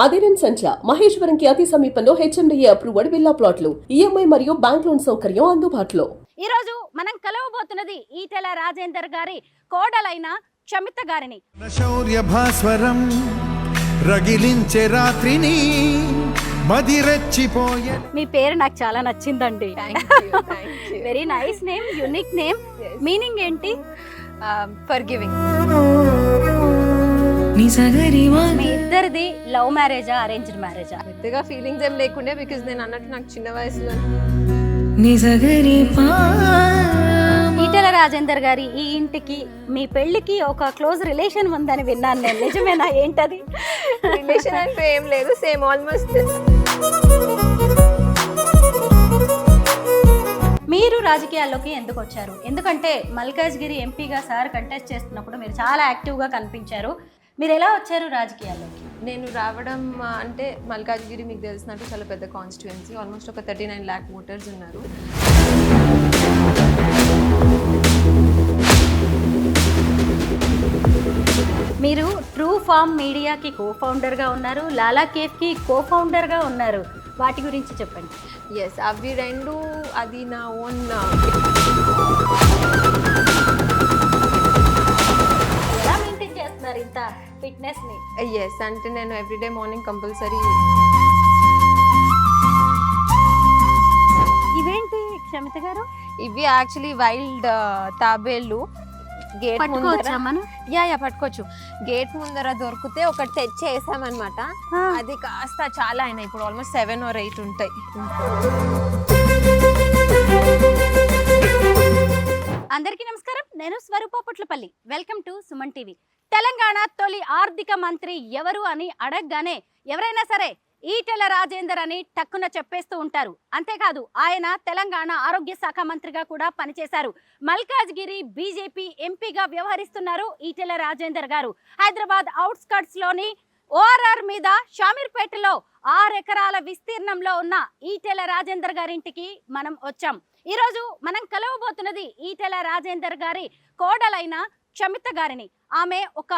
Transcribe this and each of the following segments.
అదిరెన్ సంచ మహేశ్వరంకి అతి సమీపంలో HMDA approved villa ప్లాట్లు ఈఎంఐ మరియు బ్యాంక్ లోన్ సౌకర్యం అందుబాటులో. ఈ రోజు మనం కలవబోతున్నది ఈటెల రాజేందర్ గారి కోడలైన క్షమిత గారిని. శౌర్య భాస్వరం రగిలించే రాత్రిని మదిరెచ్చిపోయే. మీ పేరు నాకు చాలా నచ్చిందండి. Very nice name, unique name. Meaning ఏంటి? ఫర్గివింగ్. మీ ఇద్దరిది లవ్ మ్యారేజా, అరేంజ్డ్ మ్యారేజా? పెద్దగా ఫీలింగ్స్ ఏం లేకుండే, బికాజ్ నేను అన్నట్టు నాకు చిన్న వయసులో. ఈటెల రాజేందర్ గారి ఈ ఇంటికి మీ పెళ్లికి ఒక క్లోజ్ రిలేషన్ ఉందని విన్నాను నేను. నిజమేనా? ఏంటది? రిలేషన్ అంటే ఏం లేదు, సేమ్ ఆల్మోస్ట్. మీరు రాజకీయాల్లోకి ఎందుకు వచ్చారు? ఎందుకంటే మల్కాజ్గిరి ఎంపీగా సార్ కంటెస్ట్ చేస్తున్నప్పుడు మీరు చాలా యాక్టివ్గా కనిపించారు. మీరు ఎలా వచ్చారు రాజకీయాల్లోకి? నేను రావడం అంటే మల్కాజ్గిరి మీకు తెలిసినట్టు చాలా పెద్ద కాన్స్టిట్యుయెన్సీ. ఆల్మోస్ట్ ఒక 39 lakh ఓటర్స్ ఉన్నారు. మీరు ట్రూ ఫార్మ్ మీడియాకి కో-ఫౌండర్గా ఉన్నారు, లాలా కేఫ్కి కో-ఫౌండర్గా ఉన్నారు. వాటి గురించి చెప్పండి. ఎస్, అవి రెండు అది నా ఓన్. ఎలా మెయింటైన్ చేస్తున్నారు ఇంత ఫిట్నెస్ని? ఎస్, అంటే నేను ఎవ్రీడే మార్నింగ్ కంపల్సరీ. ఇవేంటి క్షమిత గారు? ఇవి యాక్చువల్లీ వైల్డ్ తాబేళ్ళు. గేట్ ముందర పట్టుకోవచ్చు. గేట్ ముందర దొరికితే ఒకటి తెచ్చి వేసామన్నమాట. అది కాస్త చాలా అయినాయి, ఇప్పుడు ఆల్మోస్ట్ 7 or 8 ఉంటాయి. అందరికీ నమస్కారం, నేను Swarupa Putlapalli. Welcome to Suman TV. Telangana తొలి ఆర్థిక మంత్రి ఎవరు అని అడగగానే ఎవరైనా సరే ఈటెల రాజేందర్ అని టక్కున చెప్పేస్తూ ఉంటారు. అంతేకాదు, ఆయన తెలంగాణ ఆరోగ్య శాఖ మంత్రిగా కూడా పనిచేశారు. మల్కాజ్గిరి బీజేపీ ఎంపీగా వ్యవహరిస్తున్నారు ఈటెల రాజేందర్ గారు. హైదరాబాద్ అవుట్స్కట్స్ లోని ఓఆర్ఆర్ మీద షామీర్పేటలో 6 ఎకరాల విస్తీర్ణంలో ఉన్న ఈటెల రాజేందర్ గారింటికి మనం వచ్చాం. ఈరోజు మనం కలవబోతున్నది ఈటెల రాజేందర్ గారి కోడలైన క్షమిత గారిని. ఆమె ఒక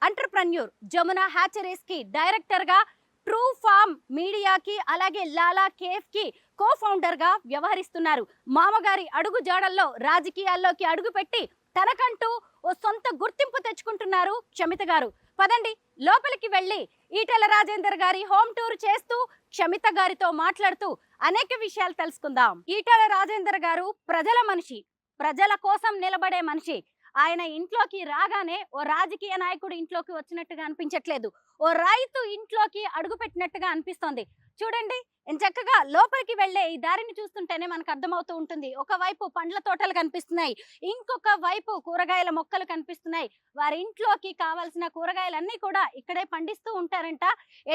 ఎంటర్‌ప్రెన్యూర్. జమునా హ్యాచరీస్ కి డైరెక్టర్ గా, ట్రూ ఫార్మ్ మీడియాకి అలాగే లాలా కేఫ్ కి కో-ఫౌండర్ గా వ్యవహరిస్తున్నారు. మామగారి అడుగు జాడల్లో రాజకీయాల్లోకి అడుగుపెట్టి తనకంటూ ఓ సొంత గుర్తింపు తెచ్చుకుంటున్నారు క్షమిత గారు. పదండి లోపలికి వెళ్ళి ఈటెల రాజేందర్ గారి హోమ్ టూర్ చేస్తూ క్షమిత గారితో మాట్లాడుతూ అనేక విషయాలు తెలుసుకుందాం. ఈటెల రాజేందర్ గారు ప్రజల మనిషి, ప్రజల కోసం నిలబడే మనిషి. ఆయన ఇంట్లోకి రాగానే ఓ రాజకీయ నాయకుడు ఇంట్లోకి వచ్చినట్టుగా అనిపించట్లేదు, ఓ రైతు ఇంట్లోకి అడుగు పెట్టినట్టుగా అనిపిస్తోంది. చూడండి, చక్కగా లోపలికి వెళ్లే ఈ దారిని చూస్తుంటేనే మనకు అర్థమవుతూ ఉంటుంది. ఒకవైపు పండ్ల తోటలు కనిపిస్తున్నాయి, ఇంకొక వైపు కూరగాయల మొక్కలు కనిపిస్తున్నాయి. వారి ఇంట్లోకి కావాల్సిన కూరగాయలన్నీ కూడా ఇక్కడే పండిస్తూ ఉంటారంట.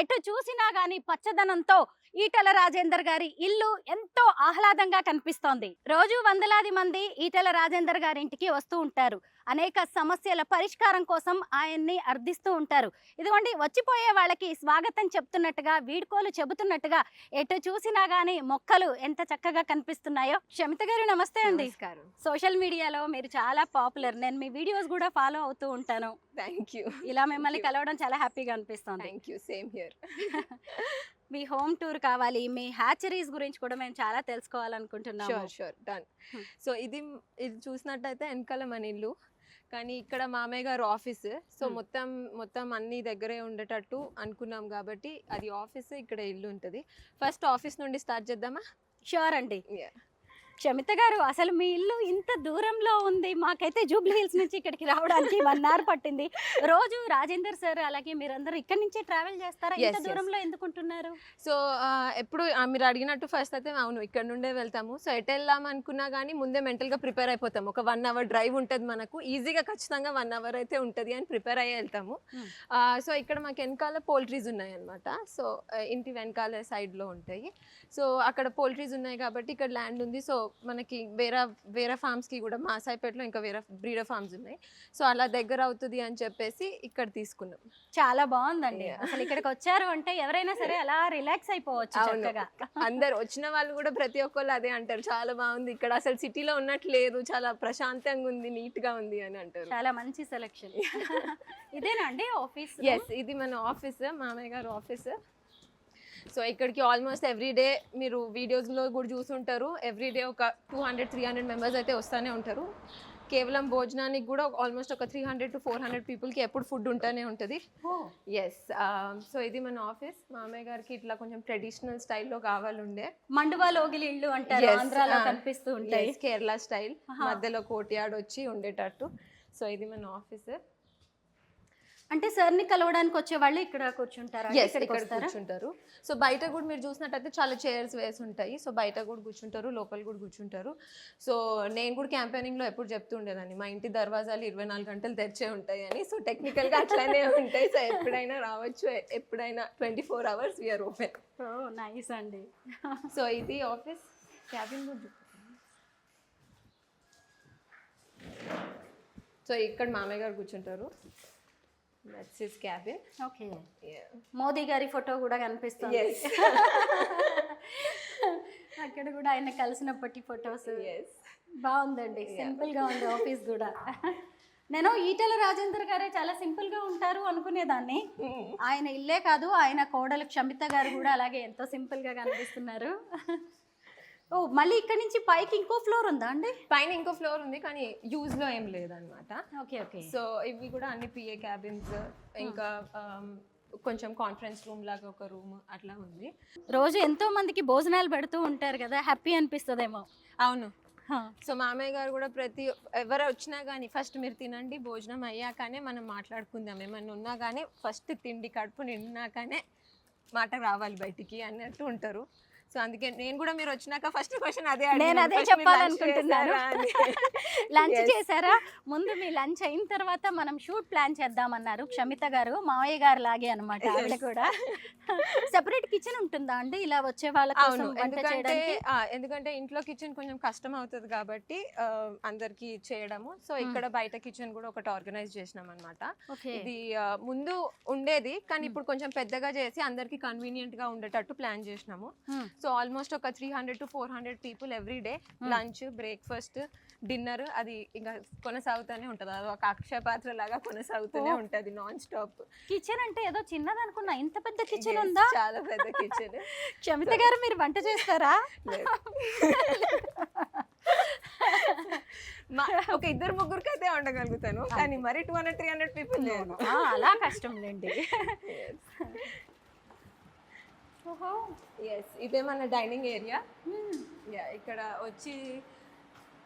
ఎటు చూసినా గానీ పచ్చదనంతో ఈటెల రాజేందర్ గారి ఇల్లు ఎంతో ఆహ్లాదంగా కనిపిస్తోంది. రోజు వందలాది మంది ఈటెల రాజేందర్ గారి ఇంటికి వస్తూ ఉంటారు. అనేక సమస్యల పరిష్కారం కోసం ఆయన్ని అర్థిస్తూ ఉంటారు. ఇదిగోండి, వచ్చిపోయే వాళ్ళకి స్వాగతం చెప్తున్నట్టుగా, వీడ్కోలు చెబుతున్నట్టుగా ఎటు చూసినా గానీ మొక్కలు ఎంత చక్కగా కనిపిస్తున్నాయో. క్షమిత గారు నమస్తే అండి. సోషల్ మీడియాలో మీరు చాలా పాపులర్. నేను మీ వీడియోస్ కూడా ఫాలో అవుతూ ఉంటాను. Thank you. ఇలా మిమ్మల్ని కలవడం చాలా హ్యాపీగా అనిపిస్తుంది. Thank you, same here. Me home tour కావాలి, మీ హ్యాచరీస్ గురించి కూడా మేము చాలా తెలుసుకోవాలనుకుంటున్నాము. Sure, done. సో ఇది చూసినట్టయితే వెనకాల మన ఇల్లు, కానీ ఇక్కడ మామయ్య గారు ఆఫీస్. సో మొత్తం అన్ని దగ్గరే ఉండేటట్టు అనుకున్నాం కాబట్టి అది ఆఫీస్, ఇక్కడ ఇల్లు ఉంటుంది. ఫస్ట్ ఆఫీస్ నుండి స్టార్ట్ చేద్దామా? షూర్ అండి. క్షమిత గారు, అసలు మీ ఇల్లు ఇంత దూరంలో ఉంది. మాకైతే జూబ్లీ హిల్స్ నుంచి ఇక్కడికి రావడానికి 1 hour పట్టింది. రోజు రాజేందర్ సార్ అలాగే మీరందరూ ఇక్కడి నుంచే ట్రావెల్ చేస్తారా? ఇంత దూరంలో ఎందుకుంటున్నారు? సో ఎప్పుడు మీరు అడిగినట్టు ఫస్ట్ అయితే అవును, ఇక్కడ నుండే వెళ్తాము. సో ఎటు వెళ్దాం అనుకున్నా కానీ ముందే మెంటల్గా ప్రిపేర్ అయిపోతాం. ఒక 1 hour డ్రైవ్ ఉంటుంది మనకు, ఈజీగా ఖచ్చితంగా 1 hour అయితే ఉంటుంది అని ప్రిపేర్ అయ్యి వెళ్తాము. సో ఇక్కడ మాకు వెనకాల పోల్ట్రీస్ ఉన్నాయి అనమాట. సో ఇంటి వెనకాల సైడ్లో ఉంటాయి. సో అక్కడ పోల్ట్రీస్ ఉన్నాయి కాబట్టి ఇక్కడ ల్యాండ్ ఉంది. సో మనకి వేరే ఫార్మ్స్కి కూడా మా సాయిపేటలో ఇంకా వేరే బ్రీడర్ ఫార్మ్స్ ఉన్నాయి. సో అలా దగ్గర అవుతుంది అని చెప్పేసి ఇక్కడ తీసుకున్నాం. చాలా బాగుందండి. అసలు ఇక్కడికి వచ్చారు అంటే ఎవరైనా సరే అలా రిలాక్స్ అయిపోవచ్చు చక్కగా. అందరు వచ్చిన వాళ్ళు కూడా ప్రతి ఒక్కళ్ళు అదే అంటారు, చాలా బాగుంది ఇక్కడ, అసలు సిటీలో ఉన్నట్లు లేదు, చాలా ప్రశాంతంగా ఉంది, నీట్ గా ఉంది అని అంటారు. చాలా మంచి సెలెక్షన్. ఇదేనా అండి ఆఫీస్? ఎస్, ఇది మన ఆఫీస్, మామయ్య గారు ఆఫీస్. సో ఇక్కడికి ఆల్మోస్ట్ ఎవ్రీడే మీరు వీడియోస్లో కూడా చూసుంటారు, ఎవ్రీడే ఒక 200-300 మెంబర్స్ అయితే వస్తూనే ఉంటారు. కేవలం భోజనానికి కూడా ఆల్మోస్ట్ ఒక 300 to 400 పీపుల్కి ఎప్పుడు ఫుడ్ ఉంటూనే ఉంటుంది. ఎస్. సో ఇది మన ఆఫీస్. మామయ్య గారికి ఇట్లా కొంచెం ట్రెడిషనల్ స్టైల్లో కావాలండే, మండువా లోగిలి ఇల్లు అంటారు, ఆంధ్రాలో కనిపిస్తూ ఉంటాయి, కేరళ స్టైల్, మధ్యలో కోర్ట్యార్డ్ వచ్చి ఉండేటట్టు. సో ఇది మన ఆఫీస్. అంటే సార్ని కలవడానికి వచ్చే వాళ్ళు ఇక్కడ కూర్చుంటారా? ఇక్కడ కూర్చుంటారు. సో బయట కూడా మీరు చూసినట్టయితే చాలా చైర్స్ వేసి ఉంటాయి. సో బయట కూడా కూర్చుంటారు, లోపల కూడా కూర్చుంటారు. సో నేను కూడా క్యాంపెయినింగ్లో ఎప్పుడు చెప్తుండేదాన్ని, మా ఇంటి దర్వాజాలు 24 గంటలు తెరిచే ఉంటాయి అని. సో టెక్నికల్గా అట్లానే ఉంటాయి. సో ఎప్పుడైనా రావచ్చు, ఎప్పుడైనా 24 hours వీఆర్ ఓపెన్. నైస్ అండి. సో ఇది ఆఫీస్. క్యాబిన్ కూడా. సో ఇక్కడ మామయ్య గారు కూర్చుంటారు. That's his cabin. Okay. Modi గారి ఫోటో కూడా కనిపిస్తుంది. అక్కడ కూడా ఆయన కలిసినప్పటి ఫొటోస్. బాగుందండి, సింపుల్ గా ఉంది ఆఫీస్ కూడా. నేను ఈటెల రాజేందర్ గారే చాలా సింపుల్ గా ఉంటారు అనుకునేదాన్ని. ఆయన ఇల్లే కాదు, ఆయన కోడలు క్షమిత గారు కూడా అలాగే ఎంతో సింపుల్ గా కనిపిస్తున్నారు. ఓ, మళ్ళీ ఇక్కడ నుంచి పైకి ఇంకో ఫ్లోర్ ఉందా అండి? పైన ఇంకో ఫ్లోర్ ఉంది కానీ యూజ్ లో ఏం లేదనమాట. Okay okay. సో ఇవి కూడా అన్ని పిఏ క్యాబిన్స్, ఇంకా కొంచెం కాన్ఫరెన్స్ రూమ్ లాగా ఒక రూమ్ అట్లా ఉంది. రోజు ఎంతో మందికి భోజనాలు పెడుతూ ఉంటారు కదా, హ్యాపీ అనిపిస్తుందేమో. అవును. సో మామయ్య గారు కూడా ఎవరు వచ్చినా కానీ ఫస్ట్ మీరు తినండి, భోజనం అయ్యాకనే మనం మాట్లాడుకుందాం, ఏమన్నా ఉన్నా కానీ ఫస్ట్ తిండి కడుపు నిండినాకనే మాట రావాలి బయటికి అన్నట్టు ఉంటారు. సో అందుకే నేను కూడా మీరు వచ్చినాక ఫస్ట్ క్వశ్చన్ అదే, నేను అదే చెప్పాలనుకుంటున్నాను. లంచ్ చేశారా? ముందు మీ లంచ్ అయిన తర్వాత మనం షూట్ ప్లాన్ చేద్దామన్నారు క్షమిత గారు, మావయ్య గారు లాగే అనమాట ఆవిడ కూడా. సెపరేట్ కిచెన్ ఉంటుందా అండి ఇలా వచ్చే వాళ్ళ కోసం వంట చేయడానికి? ఎందుకంటే ఇంట్లో కిచెన్ కొంచెం కష్టం అవుతుంది కాబట్టి అందరికి చేయడము. సో ఇక్కడ బయట కిచెన్ కూడా ఒకటి ఆర్గనైజ్ చేసినాం అనమాట. ఇది ముందు ఉండేది కానీ ఇప్పుడు కొంచెం పెద్దగా చేసి అందరికి కన్వీనియంట్ గా ఉండేటట్టు ప్లాన్ చేసినాము. సో ఆల్మోస్ట్ ఒక 300 to 400 people every day, lunch, breakfast, dinner అది ఇంకా కొనసాగుతూనే ఉంటుంది. అది ఒక అక్షయ పాత్ర లాగా కొనసాగుతూనే ఉంటుంది నాన్ స్టాప్. కిచెన్ అంటే ఏదో చిన్నది అనుకున్నా, ఇంత పెద్ద కిచెన్ ఉందా? చాలా పెద్ద కిచెన్. క్షమిత గారు మీరు వంట చేస్తారా? ఒక 2-3 అయితే వండగలుగుతాను కానీ మరి 200-300 పీపుల్ లేదు, అలా కష్టం లేండి. ఇదే మన డైనింగ్ ఏరియా. ఇక్కడ వచ్చి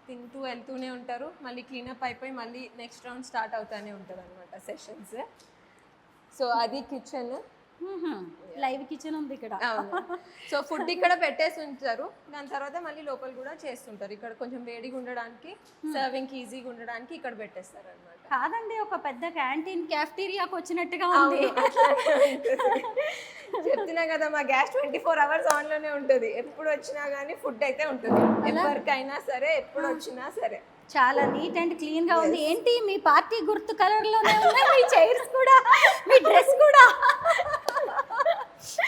తింటూ వెళ్తూనే ఉంటారు, మళ్ళీ క్లీనప్ అయిపోయి మళ్ళీ నెక్స్ట్ రౌండ్ స్టార్ట్ అవుతానే ఉంటుంది అనమాట సెషన్స్. సో అది కిచెన్, లైవ్ కిచెన్ ఉంది ఇక్కడ. సో ఫుడ్ ఇక్కడ పెట్టేసి ఉంచారు, దాని తర్వాత మళ్ళీ లోపల కూడా చేస్తుంటారు. ఇక్కడ కొంచెం వేడిగా ఉండడానికి, సర్వింగ్ ఈజీగా ఉండడానికి ఇక్కడ పెట్టేస్తారు అనమాట. కాదండి, ఒక పెద్ద క్యాంటీన్ క్యాఫ్టీరియాకి వచ్చినట్టుగా ఉంది. చెప్తున్నా కదా, మా గ్యాస్ 24 hours ఆన్ లోనే ఉంటుంది. ఎప్పుడు వచ్చినా కానీ ఫుడ్ అయితే ఉంటుంది, ఎవరికైనా సరే, ఎప్పుడు వచ్చినా సరే. చాలా నీట్ అండ్ క్లీన్ గా ఉంది. ఏంటి మీ పార్టీ గుర్తు కలర్ లోనే ఉన్నాయి, మీ చైర్స్ కూడా, మీ డ్రెస్ కూడా.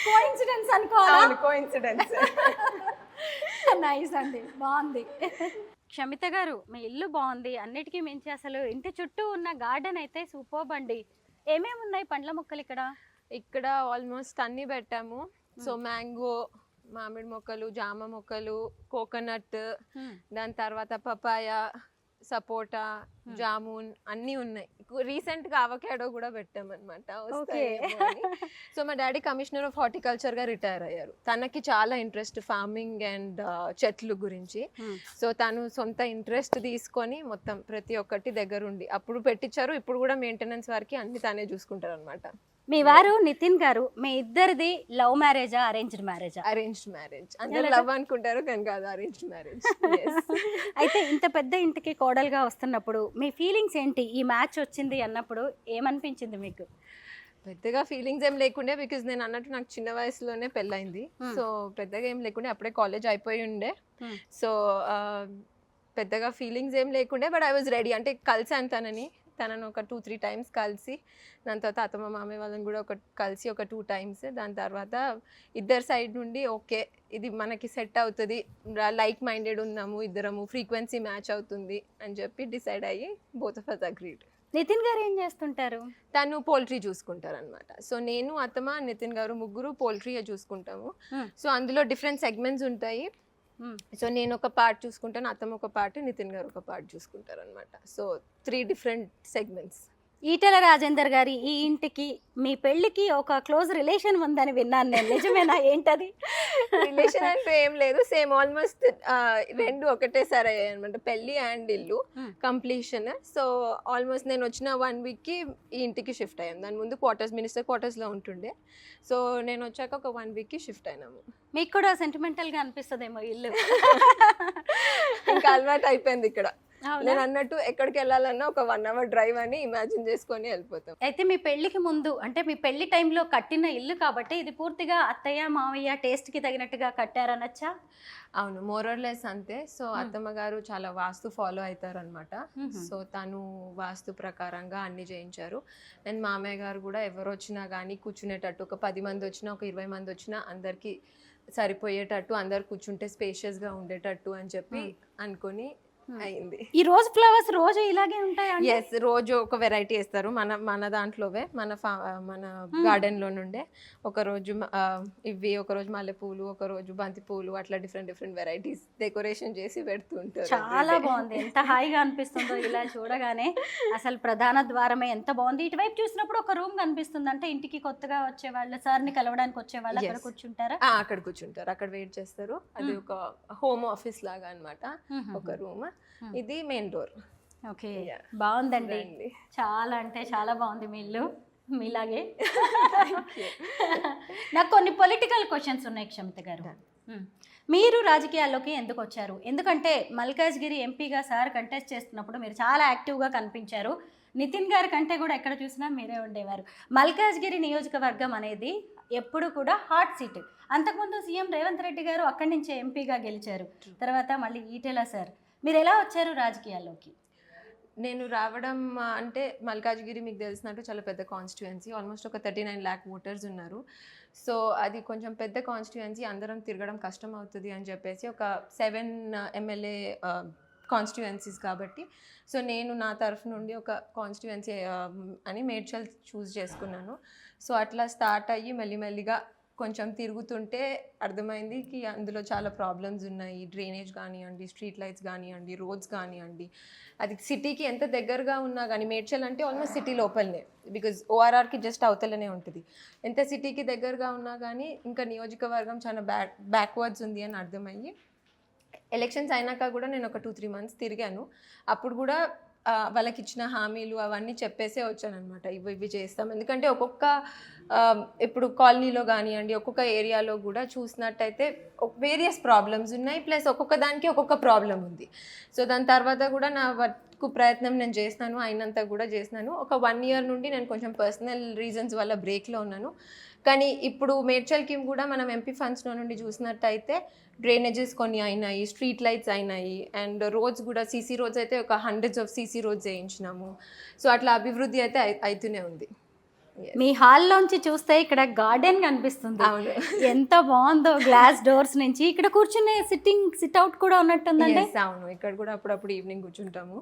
కోఇన్సిడెన్స్ అనుకోవాలా? కోఇన్సిడెన్స్. నైస్ అండి, బాగుంది. క్షమిత గారు, మీ ఇల్లు బాగుంది, అన్నిటికీ మించి అసలు ఇంటి చుట్టూ ఉన్న గార్డెన్ అయితే సూపర్బ్ అండి. ఏమేమి ఉన్నాయి పండ్ల మొక్కలు ఇక్కడ? ఇక్కడ ఆల్మోస్ట్ అన్ని పెట్టాము. సో మ్యాంగో, మామిడి మొక్కలు, జామ మొక్కలు, కోకోనట్, దాని తర్వాత పపాయ, సపోటా, జామున్ అన్నీ ఉన్నాయి. రీసెంట్ గా అవకాడో కూడా పెట్టామన్నమాట. సో మా డాడీ కమిషనర్ ఆఫ్ హార్టికల్చర్ గా రిటైర్ అయ్యారు. తనకి చాలా ఇంట్రెస్ట్ ఫార్మింగ్ అండ్ చెట్లు గురించి. సో తను సొంత ఇంట్రెస్ట్ తీసుకొని మొత్తం ప్రతి ఒక్కటి దగ్గరుండి అప్పుడు పెట్టించారు. ఇప్పుడు కూడా మెయింటెనెన్స్ వారికి అన్ని తానే చూసుకుంటారు అనమాట. మీ వారు నితిన్ గారు, మీ ఇద్దరిది లవ్ మ్యారేజా అరేంజ్డ్ మ్యారేజా? Arranged marriage. అందరూ లవ్ అనుకుంటారు కానీ కాదు, అరేంజ్డ్ మ్యారేజ్. అయితే ఇంత పెద్ద ఇంటికి కోడలుగా వస్తున్నప్పుడు మీ ఫీలింగ్స్ ఏంటి? ఈ మ్యాచ్ వచ్చింది అన్నప్పుడు ఏమనిపించింది మీకు? పెద్దగా ఫీలింగ్స్ ఏం లేకుండే, బికాజ్ నేను అన్నట్టు నాకు చిన్న వయసులోనే పెళ్ళైంది. సో పెద్దగా ఏం లేకుండే, అప్పుడే కాలేజ్ అయిపోయి ఉండే. సో పెద్దగా ఫీలింగ్స్ ఏం లేకుండే, బట్ ఐ వాజ్ రెడీ. అంటే కలిసాను తనను ఒక 2-3 times కలిసి, దాని తర్వాత అత్తమ్మ మామయ్య వాళ్ళని కూడా కలిసి ఒక 2 times. దాని తర్వాత ఇద్దరు సైడ్ నుండి ఓకే ఇది మనకి సెట్ అవుతుంది, లైక్ మైండెడ్ ఉన్నాము ఇద్దరము, ఫ్రీక్వెన్సీ మ్యాచ్ అవుతుంది అని చెప్పి డిసైడ్ అయ్యి both of us agreed. Nitin గారు ఏం చేస్తుంటారు? తను పోల్ట్రీ చూసుకుంటారు అనమాట. సో నేను అత్తమ్మ నితిన్ గారు ముగ్గురు పోల్ట్రీ చూసుకుంటాము. సో అందులో డిఫరెంట్ సెగ్మెంట్స్ ఉంటాయి. సో నేను ఒక పార్ట్ చూసుకుంటాను, అత్తమ్మ ఒక పార్ట్, నితిన్ గారు ఒక పార్ట్ చూసుకుంటారు అనమాట. So 3 different segments. Etela Rajender గారి ఈ ఇంటికి మీ పెళ్ళికి ఒక క్లోజ్ రిలేషన్ ఉందని విన్నాను నేను, నిజమేనా? ఏంటది? రిలేషన్ అంటే ఏం లేదు, సేమ్ ఆల్మోస్ట్ రెండు ఒకటేసారి అయ్యాయి అనమాట, పెళ్ళి అండ్ ఇల్లు కంప్లీషన్. సో ఆల్మోస్ట్ నేను వచ్చిన 1 వీక్కి ఈ ఇంటికి షిఫ్ట్ అయ్యాం. దాని ముందు మినిస్టర్ క్వార్టర్స్లో ఉంటుండే. సో నేను వచ్చాక ఒక 1 వీక్కి షిఫ్ట్ అయినాము. మీకు కూడా సెంటిమెంటల్గా అనిపిస్తుందేమో ఇల్లు? ఇంకా అలవాటు అయిపోయింది ఇక్కడ. నేను అన్నట్టు ఎక్కడికి వెళ్ళాలన్నా ఒక 1 అవర్ డ్రైవ్ అని ఇమాజిన్ చేసుకొని వెళ్ళిపోతాం. అయితే మీ పెళ్లికి ముందు అంటే మీ పెళ్లి టైంలో కట్టిన ఇల్లు కాబట్టి ఇది పూర్తిగా అత్తయ్య మావయ్య టేస్ట్కి తగినట్టుగా కట్టారనొచ్చా? అవును, మోరర్లెస్ అంతే. సో అత్తమ్మ గారు చాలా వాస్తు ఫాలో అవుతారు అనమాట. సో తను వాస్తు ప్రకారంగా అన్ని చేయించారు. అండ్ మామయ్య గారు కూడా ఎవరు వచ్చినా కానీ కూర్చునేటట్టు, ఒక 10 మంది వచ్చినా ఒక 20 మంది వచ్చినా అందరికి సరిపోయేటట్టు, అందరు కూర్చుంటే స్పేషియస్గా ఉండేటట్టు అని చెప్పి అనుకొని అయింది. ఈ రోజ్ ఫ్లవర్స్ రోజు ఇలాగే ఉంటాయా? ఎస్, రోజు ఒక వెరైటీ వేస్తారు. మన దాంట్లోవే మన గార్డెన్ లో నుండే ఒక రోజు ఇవి, ఒక రోజు మల్లెపూలు, ఒక రోజు బంతి పూలు, అట్లా డిఫరెంట్ వెరైటీస్ డెకరేషన్ చేసి పెడుతూ ఉంటారు. చాలా బాగుంది, ఎంత హాయిగా అనిపిస్తుందో ఇలా చూడగానే. అసలు ప్రధాన ద్వారమే ఎంత బాగుంది. ఇటువైపు చూసినప్పుడు ఒక రూమ్ కనిపిస్తుంది. అంటే ఇంటికి కొత్తగా వచ్చే వాళ్ళు, సార్ని కలవడానికి వచ్చే వాళ్ళు అక్కడ కూర్చుంటారా? అక్కడ కూర్చుంటారు, అక్కడ వెయిట్ చేస్తారు. అది ఒక హోమ్ ఆఫీస్ లాగా అన్నమాట, ఒక రూమ్. ఇది మెయిన్ డోర్. ఓకే, బాగుందండి. చాలా అంటే చాలా బాగుంది మీ ఇల్లు, మీలాగే. నాకు కొన్ని పొలిటికల్ క్వశ్చన్స్ ఉన్నాయి క్షమిత గారు. మీరు రాజకీయాల్లోకి ఎందుకు వచ్చారు? ఎందుకంటే మల్కాజ్గిరి ఎంపీగా సార్ కంటెస్ట్ చేస్తున్నప్పుడు మీరు చాలా యాక్టివ్గా కనిపించారు. నితిన్ గారి కంటే కూడా ఎక్కడ చూసినా మీరే ఉండేవారు. మల్కాజ్గిరి నియోజకవర్గం అనేది ఎప్పుడు కూడా హాట్ సీట్. అంతకుముందు సీఎం రేవంత్ రెడ్డి గారు అక్కడి నుంచే ఎంపీగా గెలిచారు. తర్వాత మళ్ళీ ఈటెల సార్. మీరు ఎలా వచ్చారు రాజకీయాల్లోకి? నేను రావడం అంటే మల్కాజ్గిరి మీకు తెలిసినట్టు చాలా పెద్ద కాన్స్టిట్యుయెన్సీ. ఆల్మోస్ట్ ఒక 39 lakh ఓటర్స్ ఉన్నారు. సో అది కొంచెం పెద్ద కాన్స్టిట్యుయెన్సీ, అందరం తిరగడం కష్టం అవుతుంది అని చెప్పేసి ఒక 7 MLA కాన్స్టిట్యుయెన్సీస్ కాబట్టి, సో నేను నా తరఫు నుండి ఒక కాన్స్టిట్యుయెన్సీ అని మేడ్చల్ చూస్ చేసుకున్నాను. సో అట్లా స్టార్ట్ అయ్యి మెల్లిమెల్లిగా కొంచెం తిరుగుతుంటే అర్థమైంది కి అందులో చాలా ప్రాబ్లమ్స్ ఉన్నాయి. డ్రైనేజ్ కానివ్వండి, స్ట్రీట్ లైట్స్ కానివ్వండి, రోడ్స్ కానివ్వండి. అది సిటీకి ఎంత దగ్గరగా ఉన్నా కానీ, మేడ్చల్ అంటే ఆల్మోస్ట్ సిటీ లోపలనే, బికాజ్ ORRకి జస్ట్ అవతలనే ఉంటుంది. ఎంత సిటీకి దగ్గరగా ఉన్నా కానీ ఇంకా నియోజకవర్గం చాలా బ్యాక్వర్డ్స్ ఉంది అని అర్థమయ్యి, ఎలక్షన్స్ అయినాక కూడా నేను ఒక 2-3 months తిరిగాను. అప్పుడు కూడా వాళ్ళకి ఇచ్చిన హామీలు అవన్నీ చెప్పేసే వచ్చానమాట, ఇవి చేస్తాం. ఎందుకంటే ఒక్కొక్క ఇప్పుడు కాలనీలో కానివ్వండి, ఒక్కొక్క ఏరియాలో కూడా చూసినట్టయితే వేరియస్ ప్రాబ్లమ్స్ ఉన్నాయి, ప్లస్ ఒక్కొక్క దానికి ఒక్కొక్క ప్రాబ్లం ఉంది. సో దాని తర్వాత కూడా నా వర్క్ ప్రయత్నం నేను చేసినాను, అయినంత కూడా చేసినాను. ఒక 1 year నుండి నేను కొంచెం పర్సనల్ రీజన్స్ వల్ల బ్రేక్లో ఉన్నాను. కానీ ఇప్పుడు మేడ్చల్కి కూడా మనం ఎంపీ ఫండ్స్లో నుండి చూసినట్టయితే డ్రైనేజెస్ కొన్ని అయినాయి, స్ట్రీట్ లైట్స్ అయినాయి, అండ్ రోడ్స్ కూడా సీసీ రోడ్స్ అయితే ఒక 100s of సీసీ రోడ్స్ వేయించినాము. సో అట్లా అభివృద్ధి అయితే అవుతూనే ఉంది. మీ హాల్లోంచి చూస్తే ఇక్కడ గార్డెన్ కనిపిస్తుంది. ఎంత బాగుందో, గ్లాస్ డోర్స్ నుంచి ఇక్కడ కూర్చునే సిట్అవుట్ కూడా ఉన్నట్టుందండి. అవును, ఇక్కడ కూడా అప్పుడప్పుడు ఈవినింగ్ కూర్చుంటాము.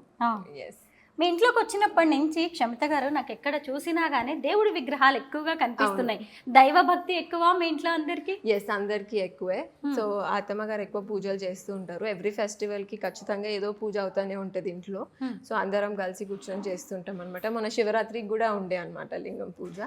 మీ ఇంట్లోకి వచ్చినప్పటి నుంచి క్షమిత గారు నాకు ఎక్కడ చూసినా గానీ దేవుడి విగ్రహాలు ఎక్కువగా కనిపిస్తున్నాయి. దైవ భక్తి ఎక్కువ మీ ఇంట్లో అందరికి? ఎస్, అందరికి ఎక్కువే. సో అత్తమ్మ గారు ఎక్కువ పూజలు చేస్తూ ఉంటారు. ఎవ్రీ ఫెస్టివల్ కి ఖచ్చితంగా ఏదో పూజ అవుతానే ఉంటది ఇంట్లో. సో అందరం కలిసి కూర్చొని చేస్తుంటాం అనమాట. మన శివరాత్రికి కూడా ఉండే అనమాట లింగం పూజ.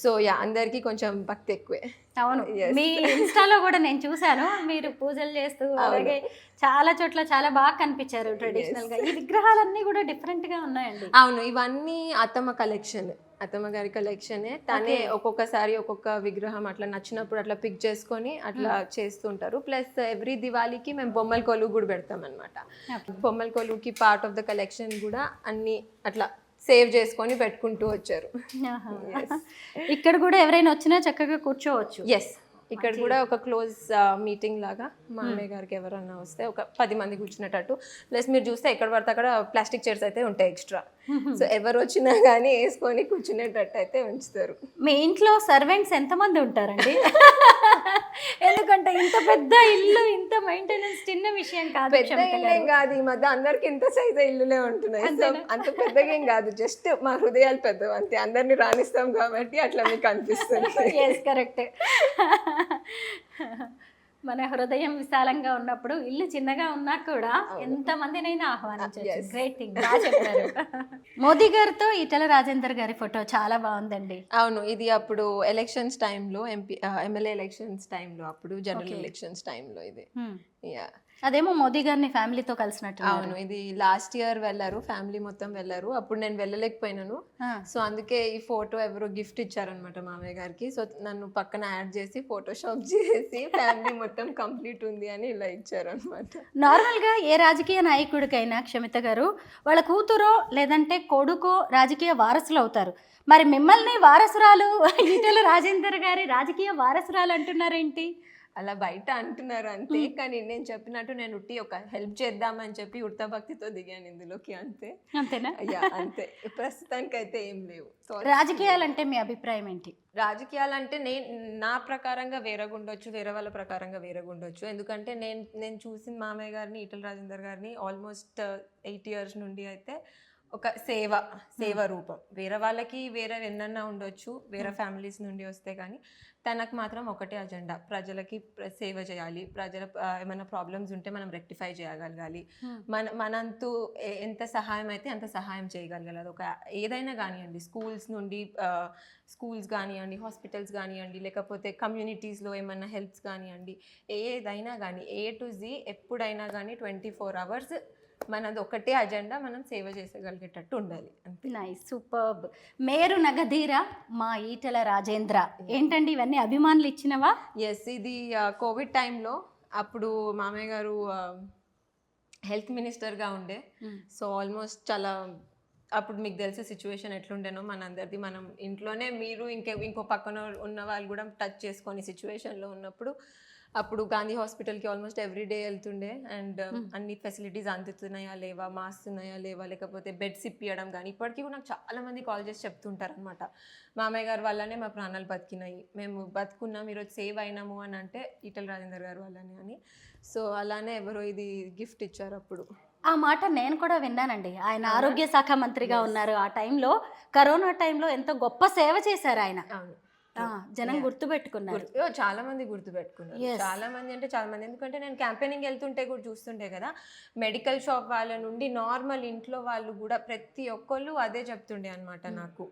సో అందరికి కొంచెం భక్తి ఎక్కువే. అవును, మీ ఇన్స్టాలో కూడా నేను చూసాను మీరు పూజలు చేస్తూ, అలాగే చాలా చోట్ల చాలా బాగా కనిపించారు ట్రెడిషనల్ గా. ఈ విగ్రహాలన్నీ కూడా డిఫరెంట్ గా ఉన్నాయండి. అవును, ఇవన్నీ అత్తమ్మ కలెక్షన్, అత్తమ్మ గారి కలెక్షనే. తనే ఒక్కొక్కసారి ఒక్కొక్క విగ్రహం అట్లా నచ్చినప్పుడు అట్లా పిక్ చేసుకొని అట్లా చేస్తుంటారు. ప్లస్ ఎవ్రీ దివాళీకి మేము బొమ్మల కొలువు కూడా పెడతాం అనమాట. బొమ్మల కొలువుకి పార్ట్ ఆఫ్ ద కలెక్షన్ కూడా అన్ని అట్లా సేవ్ చేసుకొని పెట్టుకుంటూ వచ్చారు. ఇక్కడ కూడా ఎవరైనా వచ్చినా చక్కగా కూర్చోవచ్చు. ఎస్, ఇక్కడ కూడా ఒక క్లోజ్ మీటింగ్ లాగా మామయ్య గారికి ఎవరన్నా వస్తే ఒక 10 మంది కూర్చునేటట్టు. ప్లస్ మీరు చూస్తే ఎక్కడ పడితే అక్కడ ప్లాస్టిక్ చైర్స్ అయితే ఉంటాయి ఎక్స్ట్రా. సో ఎవరు వచ్చినా కానీ వేసుకొని కూర్చునేటట్టు అయితే ఉంచుతారు. మీ ఇంట్లో సర్వెంట్స్ ఎంతమంది ఉంటారండి? ఎందుకంటే ఎందుకంటే ఇంత పెద్ద ఇల్లు, ఇంత మెయింటెనెన్స్ చిన్న విషయం కాదు. పెద్ద ఇల్లేం కాదు, ఈ మధ్య అందరికి ఇంత సైజ్ ఇల్లులే ఉంటున్నాయి. సో అంత పెద్దగా ఏం కాదు, జస్ట్ మా హృదయాలు పెద్దవి అంతే. అందరినీ రాణిస్తాం కాబట్టి అట్లా మీకు అనిపిస్తుంది. Yes, correct. మన హృదయం విశాలంగా ఉన్నప్పుడు ఇల్లు చిన్నగా ఉన్నా కూడా ఎంత మందినైనా ఆహ్వానించవచ్చు. గ్రేట్ థింగ్, బాగా చెప్పారు. మోదీ గారితో ఈటెల రాజేందర్ గారి ఫోటో చాలా బాగుందండి. అవును, ఇది అప్పుడు ఎలక్షన్స్ టైంలో, ఎమ్మెల్యే ఎలక్షన్స్ టైంలో, అప్పుడు జనరల్ ఎలక్షన్స్ టైంలో ఇది. యా, అదేమో మోదీ గారిని ఫ్యామిలీతో కలిసినట్టు. అవును, ఇది లాస్ట్ ఇయర్ వెళ్ళారు, ఫ్యామిలీ మొత్తం వెళ్ళారు. అప్పుడు నేను వెళ్ళలేకపోయినాను. సో అందుకే ఈ ఫోటో ఎవరో గిఫ్ట్ ఇచ్చారనమాట మామయ్య గారికి. సో నన్ను పక్కన యాడ్ చేసి ఫోటోషాప్ చేసి ఫ్యామిలీ మొత్తం కంప్లీట్ ఉంది అని ఇలా ఇచ్చారనమాట. నార్మల్గా ఏ రాజకీయ నాయకుడికైనా క్షమిత గారు వాళ్ళ కూతురో లేదంటే కొడుకో రాజకీయ వారసులు అవుతారు. మరి మిమ్మల్ని వారసురాలు, ఈటెల రాజేందర్ గారి రాజకీయ వారసురాలు అంటున్నారేంటి? అలా బయట అంటున్నారు అంతే, కానీ నేను చెప్పినట్టు నేను ఉట్టి ఒక హెల్ప్ చేద్దామని చెప్పి ఉడతా భక్తితో దిగాను ఇందులోకి, అంతే. అంతేనా? అయ్యా అంతే, ప్రస్తుతానికి అయితే ఏం లేవు. రాజకీయాలంటే మీ అభిప్రాయం ఏంటి? రాజకీయాలంటే నా ప్రకారంగా వేరేగుండొచ్చు, వేరే వాళ్ళ ప్రకారంగా వేరేగుండొచ్చు. ఎందుకంటే నేను చూసిన మామయ్య గారిని, ఈటెల రాజేందర్ గారిని ఆల్మోస్ట్ 8 years నుండి అయితే ఒక సేవ రూపం. వేరే వాళ్ళకి వేరే ఎన్నన్నా ఉండొచ్చు, వేరే ఫ్యామిలీస్ నుండి వస్తే, కానీ తనకు మాత్రం ఒకటే అజెండా, ప్రజలకి సేవ చేయాలి. ప్రజల ఏమైనా ప్రాబ్లమ్స్ ఉంటే మనం రెక్టిఫై చేయగలగాలి. మనంతు ఎంత సహాయం అయితే అంత సహాయం చేయగలగాలి. అది ఒక ఏదైనా కానివ్వండి, స్కూల్స్ కానివ్వండి, హాస్పిటల్స్ కానివ్వండి, లేకపోతే కమ్యూనిటీస్లో ఏమైనా హెల్ప్స్ కానివ్వండి, ఏదైనా కానీ A to Z ఎప్పుడైనా కానీ 24 hours మనది ఒకటే అజెండా, మనం సేవ చేసగలిగేటట్టు ఉండాలి. Nice, superb. మేరు నగధీర మా ఈటెల రాజేంద్ర. ఏంటండి ఇవన్నీ అభిమానులు ఇచ్చినవా? ఎస్, ఇది కోవిడ్ టైంలో అప్పుడు మామయ్య గారు హెల్త్ మినిస్టర్గా ఉండే. సో ఆల్మోస్ట్ చాలా, అప్పుడు మీకు తెలిసే సిచ్యువేషన్ ఎట్లుండేనో మనందరిది. మనం ఇంట్లోనే మీరు ఇంకో పక్కన ఉన్న వాళ్ళు కూడా టచ్ చేసుకొని సిచ్యువేషన్లో ఉన్నప్పుడు, అప్పుడు గాంధీ హాస్పిటల్కి ఆల్మోస్ట్ ఎవ్రీడే వెళ్తుండే. అండ్ అన్ని ఫెసిలిటీస్ అందుతున్నాయా లేవా, మాస్క్ ఉన్నాయా లేవా, లేకపోతే బెడ్స్ ఇప్పియడం కానీ. ఇప్పటికీ కూడా నాకు చాలామంది కాల్ చేసి చెప్తుంటారు అనమాట, మామయ్య గారు వల్లనే మా ప్రాణాలు బతికినాయి, మేము బతుకున్నాం, ఈరోజు సేవ్ అయినాము అని అంటే ఈటెల రాజేందర్ గారు వల్లనే అని. సో అలానే ఎవరో ఇది గిఫ్ట్ ఇచ్చారు అప్పుడు. ఆ మాట నేను కూడా విన్నానండి. ఆయన ఆరోగ్య శాఖ మంత్రిగా ఉన్నారు ఆ టైంలో, కరోనా టైంలో ఎంతో గొప్ప సేవ చేశారు ఆయన. అవును, జనం గుర్తుపెట్టుకున్నారు. చాలా మంది గుర్తుపెట్టుకున్నారు, చాలా మంది అంటే చాలా మంది. ఎందుకంటే నేను క్యాంపెయినింగ్ వెళ్తుంటే కూడా చూస్తుంటే కదా, మెడికల్ షాప్ వాళ్ళ నుండి నార్మల్ ఇంట్లో వాళ్ళు కూడా ప్రతి ఒక్కళ్ళు అదే చెప్తుండే అనమాట నాకు.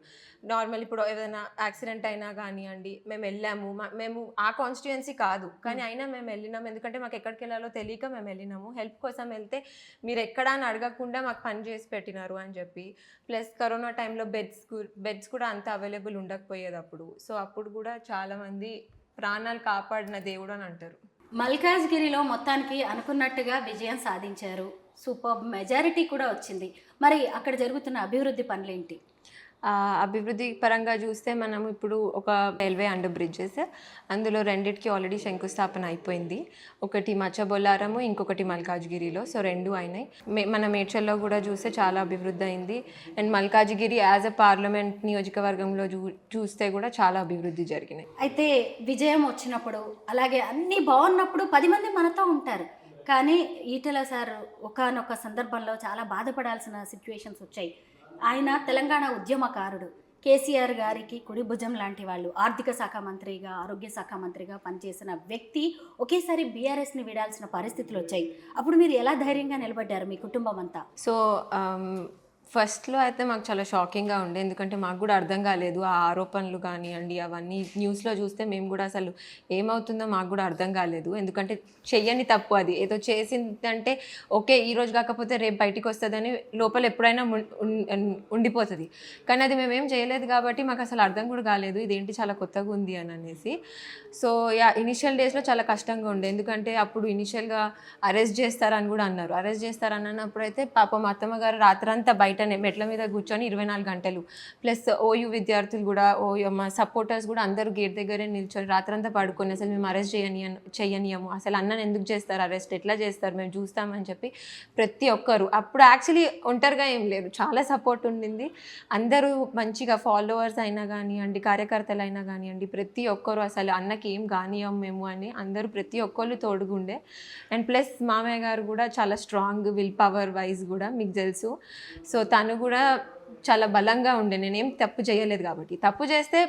నార్మల్ ఇప్పుడు ఏదైనా యాక్సిడెంట్ అయినా కానివ్వండి, మేము వెళ్ళాము, మేము ఆ కాన్స్టిట్యుయెన్సీ కాదు కానీ అయినా మేము వెళ్ళినాము, ఎందుకంటే మాకు ఎక్కడికి వెళ్ళాలో తెలియక మేము వెళ్ళినాము. హెల్ప్ కోసం వెళ్తే మీరు ఎక్కడా అని అడగకుండా మాకు పని చేసి పెట్టినారు అని చెప్పి. ప్లస్ కరోనా టైంలో బెడ్స్ కూడా అంత అవైలబుల్ ఉండకపోయేది అప్పుడు. సో అప్పుడు కూడా చాలామంది ప్రాణాలు కాపాడిన దేవుడు అని అంటారు. మల్కాజ్గిరిలో మొత్తానికి అనుకున్నట్టుగా విజయం సాధించారు, సూపర్ మెజారిటీ కూడా వచ్చింది. మరి అక్కడ జరుగుతున్న అభివృద్ధి పనులేంటి? అభివృద్ధి పరంగా చూస్తే మనం ఇప్పుడు ఒక రైల్వే అండర్ బ్రిడ్జెస్, అందులో రెండిటికి ఆల్రెడీ శంకుస్థాపన అయిపోయింది. ఒకటి మచ్చబొల్లారము, ఇంకొకటి మల్కాజ్గిరిలో. సో 2 అయినాయి. మన మేడ్చల్లో కూడా చూస్తే చాలా అభివృద్ధి అయింది. And Malkajgiri as a parliament నియోజకవర్గంలో చూస్తే కూడా చాలా అభివృద్ధి జరిగినాయి. అయితే విజయం వచ్చినప్పుడు, అలాగే అన్నీ బాగున్నప్పుడు 10 మంది మనతో ఉంటారు. కానీ ఈటెల సార్ ఒకానొక సందర్భంలో చాలా బాధపడాల్సిన సిచ్యువేషన్స్ వచ్చాయి. ఆయన తెలంగాణ ఉద్యమకారుడు, కేసీఆర్ గారికి కుడి భుజం లాంటి వాళ్ళు, ఆర్థిక శాఖ మంత్రిగా, ఆరోగ్య శాఖ మంత్రిగా పనిచేసిన వ్యక్తి ఒకేసారి బీఆర్ఎస్ని వీడాల్సిన పరిస్థితులు వచ్చాయి. అప్పుడు మీరు ఎలా ధైర్యంగా నిలబడ్డారు, మీ కుటుంబం అంతా? సో ఫస్ట్లో అయితే మాకు చాలా షాకింగ్గా ఉండే, ఎందుకంటే మాకు కూడా అర్థం కాలేదు ఆ ఆరోపణలు కానివ్వండి, అవన్నీ న్యూస్లో చూస్తే మేము కూడా అసలు ఏమవుతుందో మాకు కూడా అర్థం కాలేదు. ఎందుకంటే చెయ్యని తప్పు, అది ఏదో చేసిందంటే ఓకే ఈరోజు కాకపోతే రేపు బయటికి వస్తుందని లోపల ఎప్పుడైనా ఉండిపోతుంది. కానీ అది మేమేం చేయలేదు కాబట్టి మాకు అసలు అర్థం కూడా కాలేదు ఇదేంటి చాలా కొత్తగా ఉంది అని అనేసి. సో ఇనిషియల్ డేస్లో చాలా కష్టంగా ఉండే, ఎందుకంటే అప్పుడు ఇనిషియల్గా అరెస్ట్ చేస్తారని కూడా అన్నారు. అరెస్ట్ చేస్తారని అన్నప్పుడు అయితే పాపం అత్తమ్మ గారు రాత్రంతా బయట బయటనే మెట్ల మీద కూర్చొని 24 గంటలు. ప్లస్ ఓయూ విద్యార్థులు కూడా, ఓయూ మా సపోర్టర్స్ కూడా అందరూ గేట్ దగ్గరే నిల్చొని రాత్రంతా పడుకొని అసలు మేము అరెస్ట్ చేయనియము, అసలు అన్నని ఎందుకు చేస్తారు అరెస్ట్, ఎట్లా చేస్తారు, మేము చూస్తామని చెప్పి ప్రతి ఒక్కరు. అప్పుడు యాక్చువల్లీ ఒంటరిగా ఏం లేదు, చాలా సపోర్ట్ ఉండింది. అందరూ మంచిగా ఫాలోవర్స్ అయినా కానివ్వండి, కార్యకర్తలు అయినా కానివ్వండి, ప్రతి ఒక్కరు అసలు అన్నకి ఏం కానియం మేము అని అందరూ ప్రతి ఒక్కళ్ళు తోడుగుండే. అండ్ ప్లస్ మామయ్య గారు కూడా చాలా స్ట్రాంగ్ విల్ పవర్ వైజ్ కూడా మీకు తెలుసు. సో తను కూడా చాలా బలంగా ఉండే, నేనేం తప్పు చేయలేదు కాబట్టి. తప్పు చేస్తే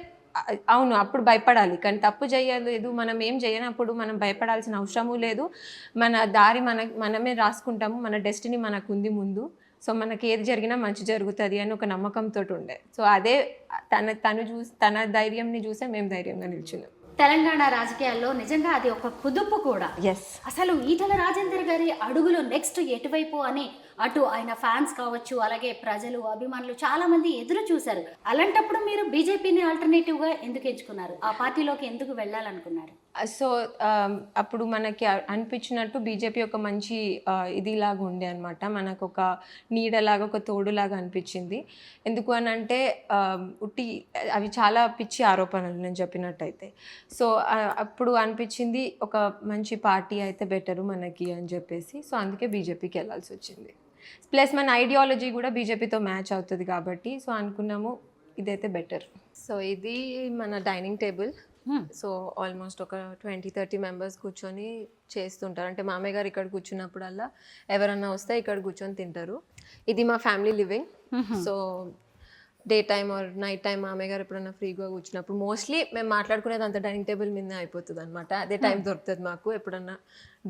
అవును అప్పుడు భయపడాలి, కానీ తప్పు చేయలేదు, మనం ఏం చేయనప్పుడు మనం భయపడాల్సిన అవసరము లేదు. మన దారి మనమే రాసుకుంటాము, మన డెస్టినీ మనకు ఉంది ముందు. సో మనకి ఏది జరిగినా మంచి జరుగుతుంది అని ఒక నమ్మకంతో ఉండే. సో అదే తన ధైర్యంని చూసే మేము ధైర్యంగా నిల్చున్నాం. తెలంగాణ రాజకీయాల్లో నిజంగా అది ఒక కుదుపు కూడా. ఎస్, అసలు ఈటల రాజేందర్ గారి అడుగులు నెక్స్ట్ ఎటువైపు అని అటు ఆయన ఫ్యాన్స్ కావచ్చు, అలాగే ప్రజలు అభిమానులు చాలా మంది ఎదురు చూశారు. అలాంటప్పుడు మీరు బీజేపీని ఆల్టర్నేటివ్ గా ఎందుకు ఎంచుకున్నారు, ఆ పార్టీలోకి ఎందుకు వెళ్ళాలనుకున్నారు? సో అప్పుడు మనకి అనిపించినట్టు బీజేపీ ఒక మంచి ఇదిలాగా ఉండే అనమాట, మనకు ఒక నీడలాగా, ఒక తోడులాగా అనిపించింది. ఎందుకు అని అంటే ఉట్టి అవి చాలా పిచ్చి ఆరోపణలు నేను చెప్పినట్టయితే. సో అప్పుడు అనిపించింది ఒక మంచి పార్టీ అయితే బెటరు మనకి అని చెప్పేసి. సో అందుకే బీజేపీకి వెళ్ళాల్సి వచ్చింది. ప్లస్ మన ఐడియాలజీ కూడా బీజేపీతో మ్యాచ్ అవుతుంది కాబట్టి సో అనుకున్నాము ఇదైతే బెటర్. సో ఇది మన డైనింగ్ టేబుల్. సో ఆల్మోస్ట్ ఒక 20-30 మెంబర్స్ కూర్చొని చేస్తుంటారు. అంటే మామయ్య గారు ఇక్కడ కూర్చున్నప్పుడల్లా ఎవరన్నా వస్తే ఇక్కడ కూర్చొని తింటారు. ఇది మా family living. So day time or night time మామయ్య గారు ఎప్పుడన్నా ఫ్రీగా కూర్చున్నప్పుడు మోస్ట్లీ మేము మాట్లాడుకునేది అంత డైనింగ్ టేబుల్ మీద అయిపోతుంది అనమాట. అదే టైం దొరుకుతుంది మాకు. ఎప్పుడన్నా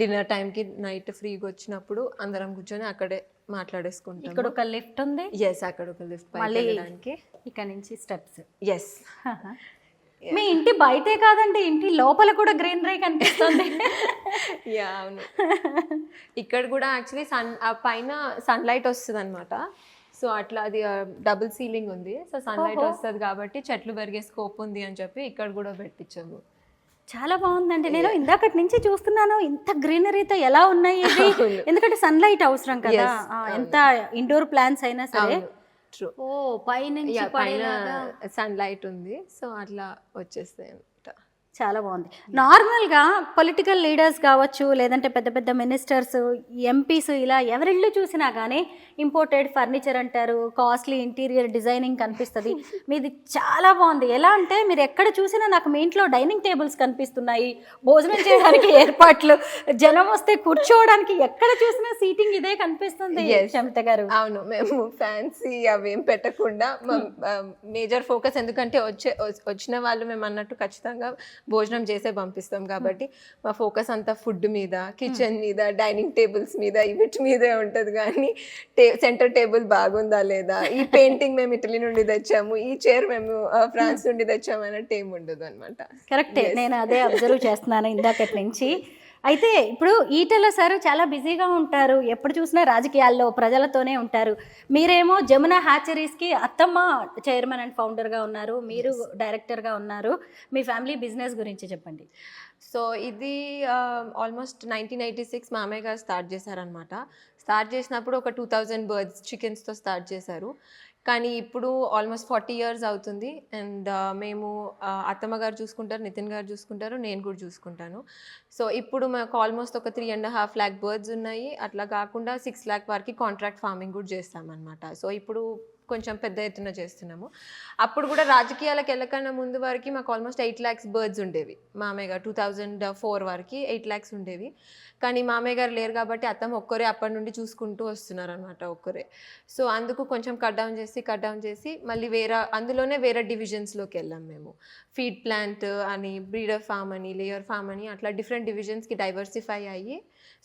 డిన్నర్ టైంకి నైట్ ఫ్రీగా వచ్చినప్పుడు అందరం కూర్చొని అక్కడే మాట్లాడేసుకుంటాం. ఇక్కడ ఒక లిఫ్ట్ ఉంది. ఎస్, అక్కడ ఒక లిఫ్ట్ పైకి, ఇక్కడ నుంచి స్టెప్స్. ఎస్. మీ ఇంటి బయటే కాదండి, ఇంటి లోపల కూడా గ్రీనరీ కనిపిస్తుంది. యా అవును. ఇక్కడ కూడా యాక్చువల్లీ పైన సన్లైట్ వస్తుంది అనమాట. సో అట్లా అది డబుల్ సీలింగ్ ఉంది. సో సన్లైట్ వస్తుంది కాబట్టి చెట్లు పెరిగే స్కోప్ ఉంది అని చెప్పి ఇక్కడ కూడా పెట్టించాము. చాలా బాగుందండి. నేను ఇందాకటి నుంచి చూస్తున్నాను ఇంత గ్రీనరీతో ఎలా ఉన్నాయి ఇవి. ఎందుకంటే సన్లైట్ అవసరం కదా, ఎంత ఇండోర్ ప్లాంట్స్ అయినా సరే. ఓ పైన సన్లైట్ ఉంది, సో అట్లా వచ్చేస్తాయి. చాలా బాగుంది. నార్మల్గా పొలిటికల్ లీడర్స్ కావచ్చు, లేదంటే పెద్ద పెద్ద మినిస్టర్స్, ఎంపీస్, ఇలా ఎవరిళ్ళు చూసినా కానీ ఇంపోర్టెడ్ ఫర్నిచర్ అంటారు, కాస్ట్లీ ఇంటీరియర్ డిజైనింగ్ కనిపిస్తుంది. మీది చాలా బాగుంది. ఎలా అంటే మీరు ఎక్కడ చూసినా నాకు మీ ఇంట్లో డైనింగ్ టేబుల్స్ కనిపిస్తున్నాయి, భోజనం చేయడానికి ఏర్పాట్లు, జనం వస్తే కూర్చోవడానికి ఎక్కడ చూసినా సీటింగ్ ఇదే కనిపిస్తుంది. శమిత గారు, అవును, మేము ఫ్యాన్సీ అవేం పెట్టకుండా మేజర్ ఫోకస్, ఎందుకంటే వచ్చిన వాళ్ళు మేము అన్నట్టు ఖచ్చితంగా భోజనం చేసే పంపిస్తాం కాబట్టి మా ఫోకస్ అంతా ఫుడ్ మీద, కిచెన్ మీద, డైనింగ్ టేబుల్స్ మీద, వీటి మీదే ఉంటుంది. కానీ సెంటర్ టేబుల్ బాగుందా లేదా, ఈ పెయింటింగ్ మేము ఇటలీ నుండి తెచ్చాము, ఈ చైర్ మేము ఫ్రాన్స్ నుండి తెచ్చాము అన్నట్టు ఏమి ఉండదు అనమాట. కరెక్టే, నేను అదే అబ్జర్వ్ చేస్తున్నాను ఇందాకటి నుంచి. అయితే ఇప్పుడు ఈటల సార్ చాలా బిజీగా ఉంటారు, ఎప్పుడు చూసినా రాజకీయాల్లో ప్రజలతోనే ఉంటారు. మీరేమో జమున హ్యాచరీస్కి అత్తమ్మ చైర్మన్ అండ్ ఫౌండర్గా ఉన్నారు, మీరు డైరెక్టర్గా ఉన్నారు. మీ ఫ్యామిలీ బిజినెస్ గురించి చెప్పండి. సో ఇది ఆల్మోస్ట్ 1986 మామయ్య గారు స్టార్ట్ చేశారనమాట. స్టార్ట్ చేసినప్పుడు ఒక 2000 బర్డ్స్ చికెన్స్తో స్టార్ట్ చేశారు. కానీ ఇప్పుడు ఆల్మోస్ట్ 40 years అవుతుంది. అండ్ మేము అత్తమ్మ గారు చూసుకుంటారు, నితిన్ గారు చూసుకుంటారు, నేను కూడా చూసుకుంటాను. సో ఇప్పుడు మాకు ఆల్మోస్ట్ ఒక 3.5 lakh బర్డ్స్ ఉన్నాయి. అట్లా కాకుండా 6 lakh వరకు కాంట్రాక్ట్ ఫార్మింగ్ కూడా చేస్తామన్నమాట. సో ఇప్పుడు కొంచెం పెద్ద ఎత్తున చేస్తున్నాము. అప్పుడు కూడా రాజకీయాలకు వెళ్ళకన్నా ముందు వరకు మాకు ఆల్మోస్ట్ 8 lakhs బర్డ్స్ ఉండేవి. మామయ్య గారు 2004 వరకు 8 lakhs ఉండేవి. కానీ మామయ్య గారు లేరు కాబట్టి అత్తమ్మ ఒక్కరే అప్పటి నుండి చూసుకుంటూ వస్తున్నారు అనమాట, ఒక్కరే. సో అందుకు కొంచెం కట్ డౌన్ చేసి మళ్ళీ అందులోనే వేరే డివిజన్స్లోకి వెళ్ళాం మేము. ఫీడ్ ప్లాంట్ అని, బ్రీడర్ ఫామ్ అని, లేయర్ ఫామ్ అని, అట్లా డిఫరెంట్ డివిజన్స్కి డైవర్సిఫై అయ్యి